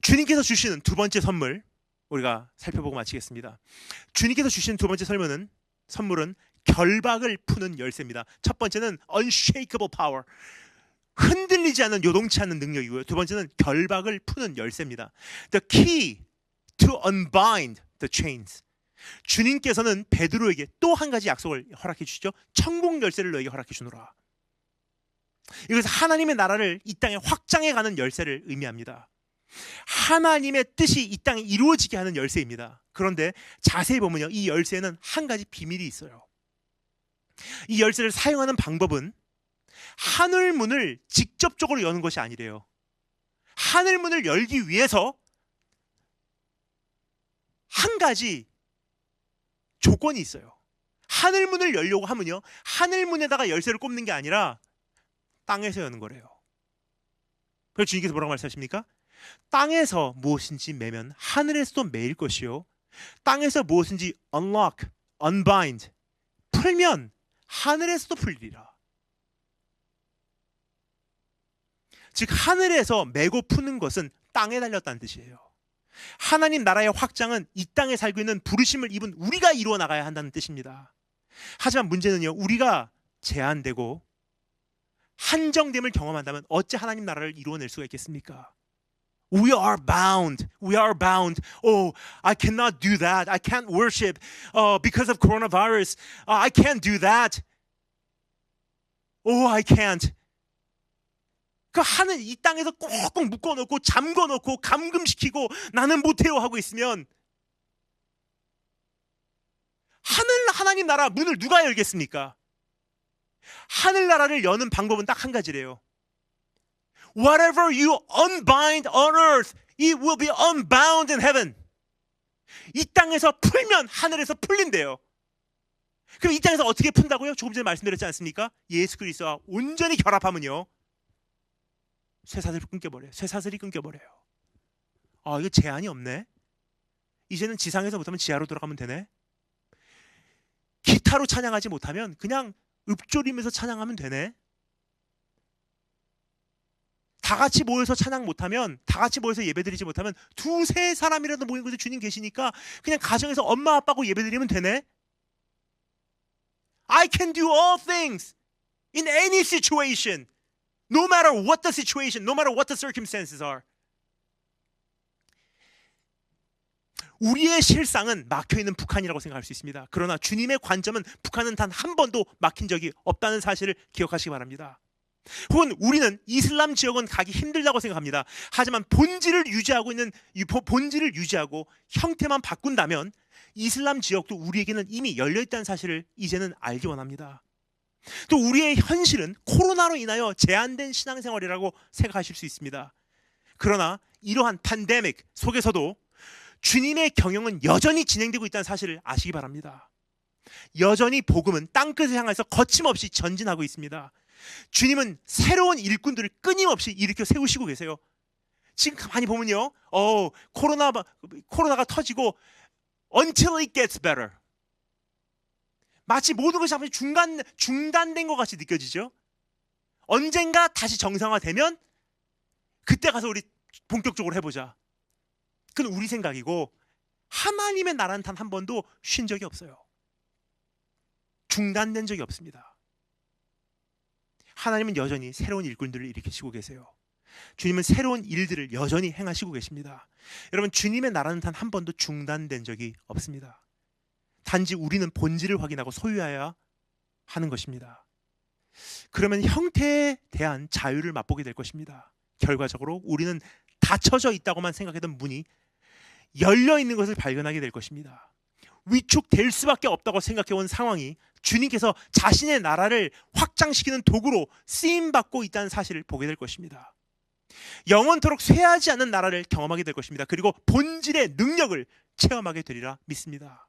주님께서 주시는 두 번째 선물 우리가 살펴보고 마치겠습니다. 주님께서 주시는 두 번째 선물은 결박을 푸는 열쇠입니다. 첫 번째는 unshakable power, 흔들리지 않는 요동치 않는 능력이고요. 두 번째는 결박을 푸는 열쇠입니다. The key to unbind the chains. 주님께서는 베드로에게 또 한 가지 약속을 허락해 주시죠. 천국 열쇠를 너에게 허락해 주노라. 이것은 하나님의 나라를 이 땅에 확장해 가는 열쇠를 의미합니다. 하나님의 뜻이 이 땅에 이루어지게 하는 열쇠입니다. 그런데 자세히 보면요, 이 열쇠에는 한 가지 비밀이 있어요. 이 열쇠를 사용하는 방법은 하늘문을 직접적으로 여는 것이 아니래요. 하늘문을 열기 위해서 한 가지 조건이 있어요. 하늘 문을 열려고 하면요, 하늘 문에다가 열쇠를 꼽는 게 아니라 땅에서 여는 거래요. 그래서 주님께서 뭐라고 말씀하십니까? 땅에서 무엇인지 매면 하늘에서도 매일 것이요, 땅에서 무엇인지 unlock, unbind, 풀면 하늘에서도 풀리리라. 즉 하늘에서 매고 푸는 것은 땅에 달렸다는 뜻이에요. 하나님 나라의 확장은 이 땅에 살고 있는 부르심을 입은 우리가 이루어 나가야 한다는 뜻입니다. 하지만 문제는요, 우리가 제한되고 한정됨을 경험한다면 어찌 하나님 나라를 이루어낼 수가 있겠습니까? We are bound. We are bound. Oh, I cannot do that. I can't worship because of coronavirus. I can't do that. Oh, I can't. 그 하늘 이 땅에서 꼭꼭 묶어놓고 잠궈놓고 감금시키고 나는 못해요 하고 있으면 하나님 나라 문을 누가 열겠습니까? 하늘나라를 여는 방법은 딱 한 가지래요. Whatever you unbind on earth, it will be unbound in heaven. 이 땅에서 풀면 하늘에서 풀린대요. 그럼 이 땅에서 어떻게 푼다고요? 조금 전에 말씀드렸지 않습니까? 예수 그리스도와 온전히 결합하면요, 쇠사슬이 끊겨버려요. 쇠사슬이 끊겨버려요. 아, 이거 제한이 없네. 이제는 지상에서 못하면 지하로 돌아가면 되네. 기타로 찬양하지 못하면 그냥 읊조리면서 찬양하면 되네. 다 같이 모여서 찬양 못하면, 다 같이 모여서 예배드리지 못하면 두세 사람이라도 모인 곳에 주님 계시니까 그냥 가정에서 엄마 아빠하고 예배드리면 되네. I can do all things in any situation, no matter what the situation, no matter what the circumstances are. 우리의 실상은 막혀있는 북한이라고 생각할 수 있습니다. 그러나 주님의 관점은 북한은 단 한 번도 막힌 적이 없다는 사실을 기억하시기 바랍니다. 혹은 우리는 이슬람 지역은 가기 힘들다고 생각합니다. 하지만 본질을 유지하고 형태만 바꾼다면 이슬람 지역도 우리에게는 이미 열려있다는 사실을 이제는 알기 원합니다. 또 우리의 현실은 코로나로 인하여 제한된 신앙생활이라고 생각하실 수 있습니다. 그러나 이러한 팬데믹 속에서도 주님의 경영은 여전히 진행되고 있다는 사실을 아시기 바랍니다. 여전히 복음은 땅끝을 향해서 거침없이 전진하고 있습니다. 주님은 새로운 일꾼들을 끊임없이 일으켜 세우시고 계세요. 지금 가만히 보면요, 코로나가 터지고 until it gets better, 마치 모든 것이 잠시 중단된 것 같이 느껴지죠. 언젠가 다시 정상화되면 그때 가서 우리 본격적으로 해보자. 그건 우리 생각이고 하나님의 나라는 단 한 번도 쉰 적이 없어요. 중단된 적이 없습니다. 하나님은 여전히 새로운 일꾼들을 일으키시고 계세요. 주님은 새로운 일들을 여전히 행하시고 계십니다. 여러분, 주님의 나라는 단 한 번도 중단된 적이 없습니다. 단지 우리는 본질을 확인하고 소유해야 하는 것입니다. 그러면 형태에 대한 자유를 맛보게 될 것입니다. 결과적으로 우리는 닫혀져 있다고만 생각했던 문이 열려 있는 것을 발견하게 될 것입니다. 위축될 수밖에 없다고 생각해온 상황이 주님께서 자신의 나라를 확장시키는 도구로 쓰임받고 있다는 사실을 보게 될 것입니다. 영원토록 쇠하지 않는 나라를 경험하게 될 것입니다. 그리고 본질의 능력을 체험하게 되리라 믿습니다.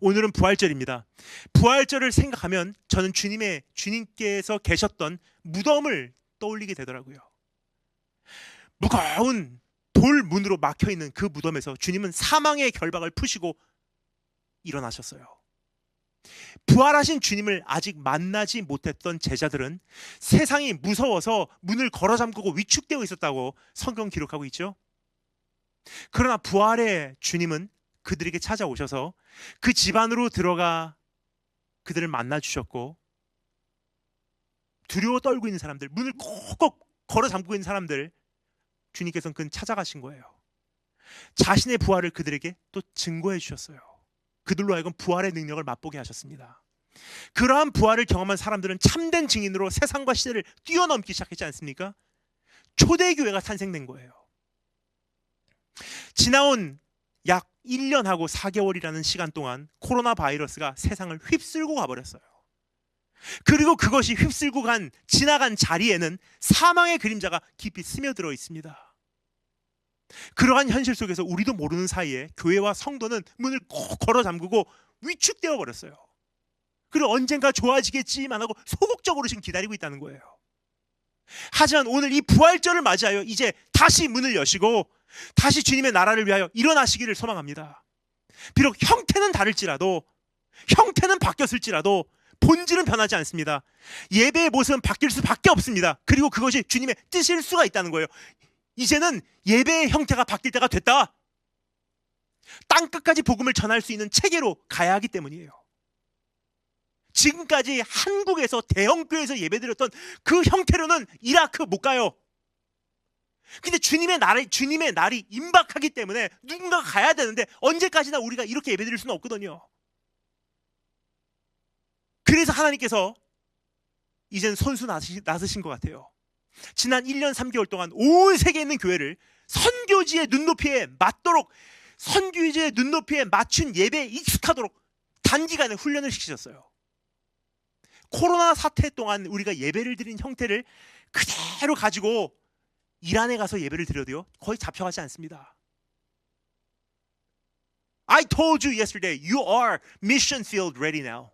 오늘은 부활절입니다. 부활절을 생각하면 저는 주님께서 계셨던 무덤을 떠올리게 되더라고요. 무거운 돌문으로 막혀있는 그 무덤에서 주님은 사망의 결박을 푸시고 일어나셨어요. 부활하신 주님을 아직 만나지 못했던 제자들은 세상이 무서워서 문을 걸어 잠그고 위축되어 있었다고 성경 기록하고 있죠. 그러나 부활의 주님은 그들에게 찾아오셔서 그 집 안으로 들어가 그들을 만나 주셨고, 두려워 떨고 있는 사람들, 문을 꼭꼭 걸어 잠그고 있는 사람들, 주님께서는 그는 찾아가신 거예요. 자신의 부활을 그들에게 또 증거해 주셨어요. 그들로 하여금 부활의 능력을 맛보게 하셨습니다. 그러한 부활을 경험한 사람들은 참된 증인으로 세상과 시대를 뛰어넘기 시작했지 않습니까? 초대교회가 탄생된 거예요. 지나온 약 1년하고 4개월이라는 시간 동안 코로나 바이러스가 세상을 휩쓸고 가버렸어요. 그리고 그것이 휩쓸고 지나간 자리에는 사망의 그림자가 깊이 스며들어 있습니다. 그러한 현실 속에서 우리도 모르는 사이에 교회와 성도는 문을 꼭 걸어 잠그고 위축되어 버렸어요. 그리고 언젠가 좋아지겠지만 하고 소극적으로 지금 기다리고 있다는 거예요. 하지만 오늘 이 부활절을 맞이하여 이제 다시 문을 여시고 다시 주님의 나라를 위하여 일어나시기를 소망합니다. 비록 형태는 다를지라도, 형태는 바뀌었을지라도 본질은 변하지 않습니다. 예배의 모습은 바뀔 수밖에 없습니다. 그리고 그것이 주님의 뜻일 수가 있다는 거예요. 이제는 예배의 형태가 바뀔 때가 됐다. 땅끝까지 복음을 전할 수 있는 체계로 가야 하기 때문이에요. 지금까지 한국에서 대형교회에서 예배드렸던 그 형태로는 이라크 못 가요. 근데 주님의 날이 임박하기 때문에 누군가가 가야 되는데 언제까지나 우리가 이렇게 예배드릴 수는 없거든요. 그래서 하나님께서 이젠 선수 나서신 것 같아요. 지난 1년 3개월 동안 온 세계에 있는 교회를 선교지의 눈높이에 맞도록, 선교지의 눈높이에 맞춘 예배에 익숙하도록 단기간에 훈련을 시키셨어요. 코로나 사태 동안 우리가 예배를 드린 형태를 그대로 가지고 이란에 가서 예배를 드려도요, 거의 잡혀가지 않습니다. I told you yesterday, you are mission field ready now.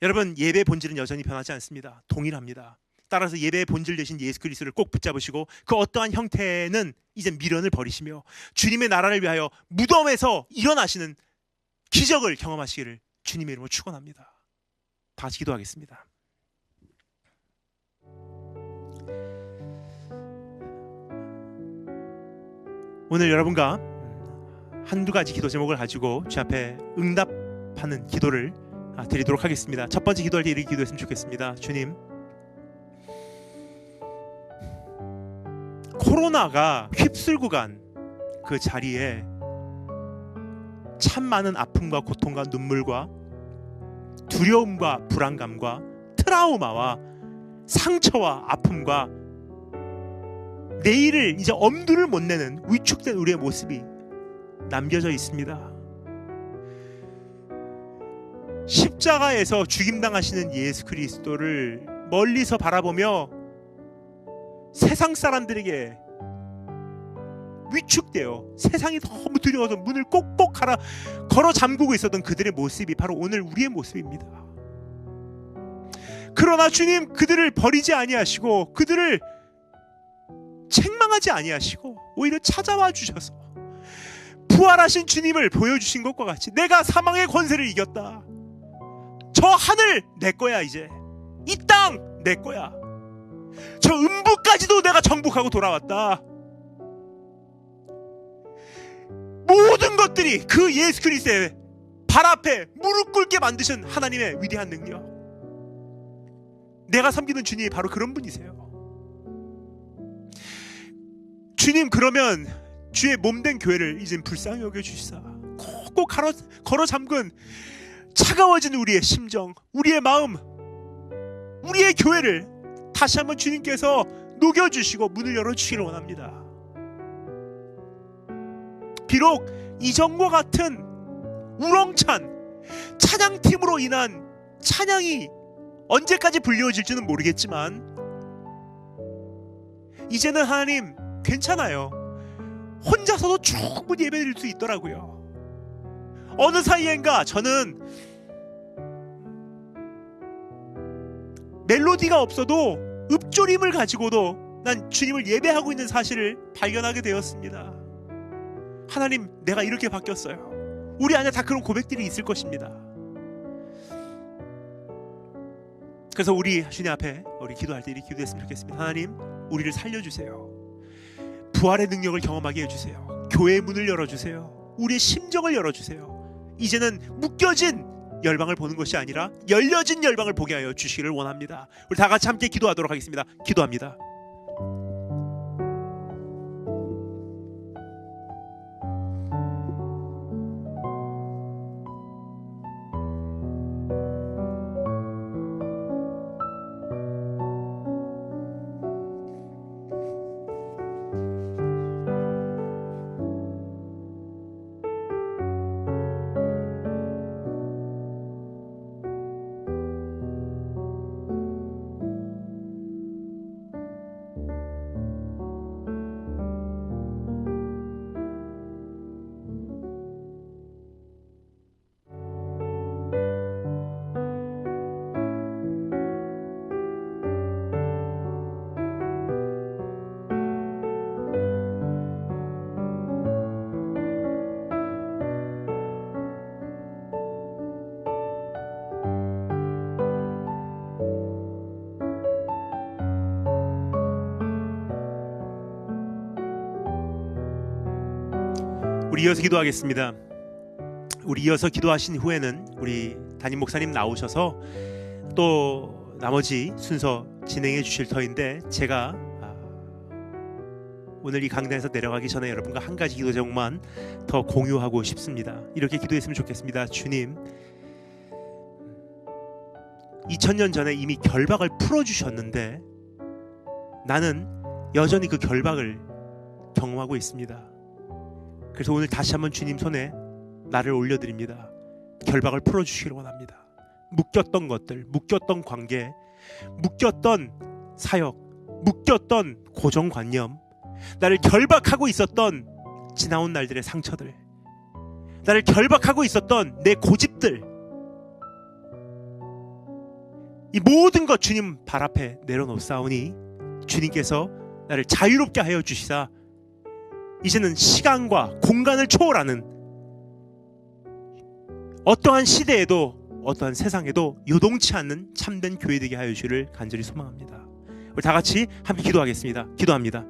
여러분, 예배의 본질은 여전히 변하지 않습니다. 동일합니다. 따라서 예배의 본질 되신 예수 그리스도를 꼭 붙잡으시고 그 어떠한 형태는 이제 미련을 버리시며 주님의 나라를 위하여 무덤에서 일어나시는 기적을 경험하시기를 주님의 이름으로 축원합니다. 다 같이 기도하겠습니다. 오늘 여러분과 한두 가지 기도 제목을 가지고 주 앞에 응답하는 기도를 드리도록 하겠습니다. 첫 번째 기도할 때 이렇게 기도했으면 좋겠습니다. 주님, 코로나가 휩쓸고 간 그 자리에 참 많은 아픔과 고통과 눈물과 두려움과 불안감과 트라우마와 상처와 아픔과 내일을 이제 엄두를 못 내는 위축된 우리의 모습이 남겨져 있습니다. 십자가에서 죽임당하시는 예수 그리스도를 멀리서 바라보며 세상 사람들에게 위축되어 세상이 너무 두려워서 문을 꼭꼭 걸어 잠그고 있었던 그들의 모습이 바로 오늘 우리의 모습입니다. 그러나 주님, 그들을 버리지 아니하시고 그들을 책망하지 아니하시고 오히려 찾아와 주셔서 부활하신 주님을 보여주신 것과 같이 내가 사망의 권세를 이겼다. 저 하늘 내 거야. 이제 이 땅 내 거야. 저 음부까지도 내가 정복하고 돌아왔다. 모든 것들이 그 예수 그리스도의 발 앞에 무릎 꿇게 만드신 하나님의 위대한 능력. 내가 섬기는 주님이 바로 그런 분이세요. 주님, 그러면 주의 몸된 교회를 이젠 불쌍히 여겨주시사 꼭꼭 걸어 잠근 차가워진 우리의 심정, 우리의 마음, 우리의 교회를 다시 한번 주님께서 녹여주시고 문을 열어주시기를 원합니다. 비록 이전과 같은 우렁찬 찬양팀으로 인한 찬양이 언제까지 불려질지는 모르겠지만 이제는 하나님 괜찮아요. 혼자서도 충분히 예배드릴 수 있더라고요. 어느 사이엔가 저는 멜로디가 없어도 읍조림을 가지고도 난 주님을 예배하고 있는 사실을 발견하게 되었습니다. 하나님, 내가 이렇게 바뀌었어요. 우리 안에 다 그런 고백들이 있을 것입니다. 그래서 우리 주님 앞에 우리 기도할 때 이렇게 기도했으면 좋겠습니다. 하나님, 우리를 살려주세요. 부활의 능력을 경험하게 해주세요. 교회의 문을 열어주세요. 우리의 심정을 열어주세요. 이제는 묶여진 열방을 보는 것이 아니라 열려진 열방을 보게 하여 주시기를 원합니다. 우리 다 같이 함께 기도하도록 하겠습니다. 기도합니다. 우리 이어서 기도하겠습니다. 우리 이어서 기도하신 후에는 우리 담임 목사님 나오셔서 또 나머지 순서 진행해 주실 터인데, 제가 오늘 이 강단에서 내려가기 전에 여러분과 한 가지 기도 제목만 더 공유하고 싶습니다. 이렇게 기도했으면 좋겠습니다. 주님, 2000년 전에 이미 결박을 풀어주셨는데 나는 여전히 그 결박을 경험하고 있습니다. 그래서 오늘 다시 한번 주님 손에 나를 올려드립니다. 결박을 풀어주시기를 원합니다. 묶였던 것들, 묶였던 관계, 묶였던 사역, 묶였던 고정관념, 나를 결박하고 있었던 지나온 날들의 상처들, 나를 결박하고 있었던 내 고집들, 이 모든 것 주님 발 앞에 내려놓사오니 주님께서 나를 자유롭게 하여 주시사 이제는 시간과 공간을 초월하는 어떠한 시대에도 어떠한 세상에도 요동치 않는 참된 교회 되게 하여 주시기를 간절히 소망합니다. 우리 다 같이 함께 기도하겠습니다. 기도합니다.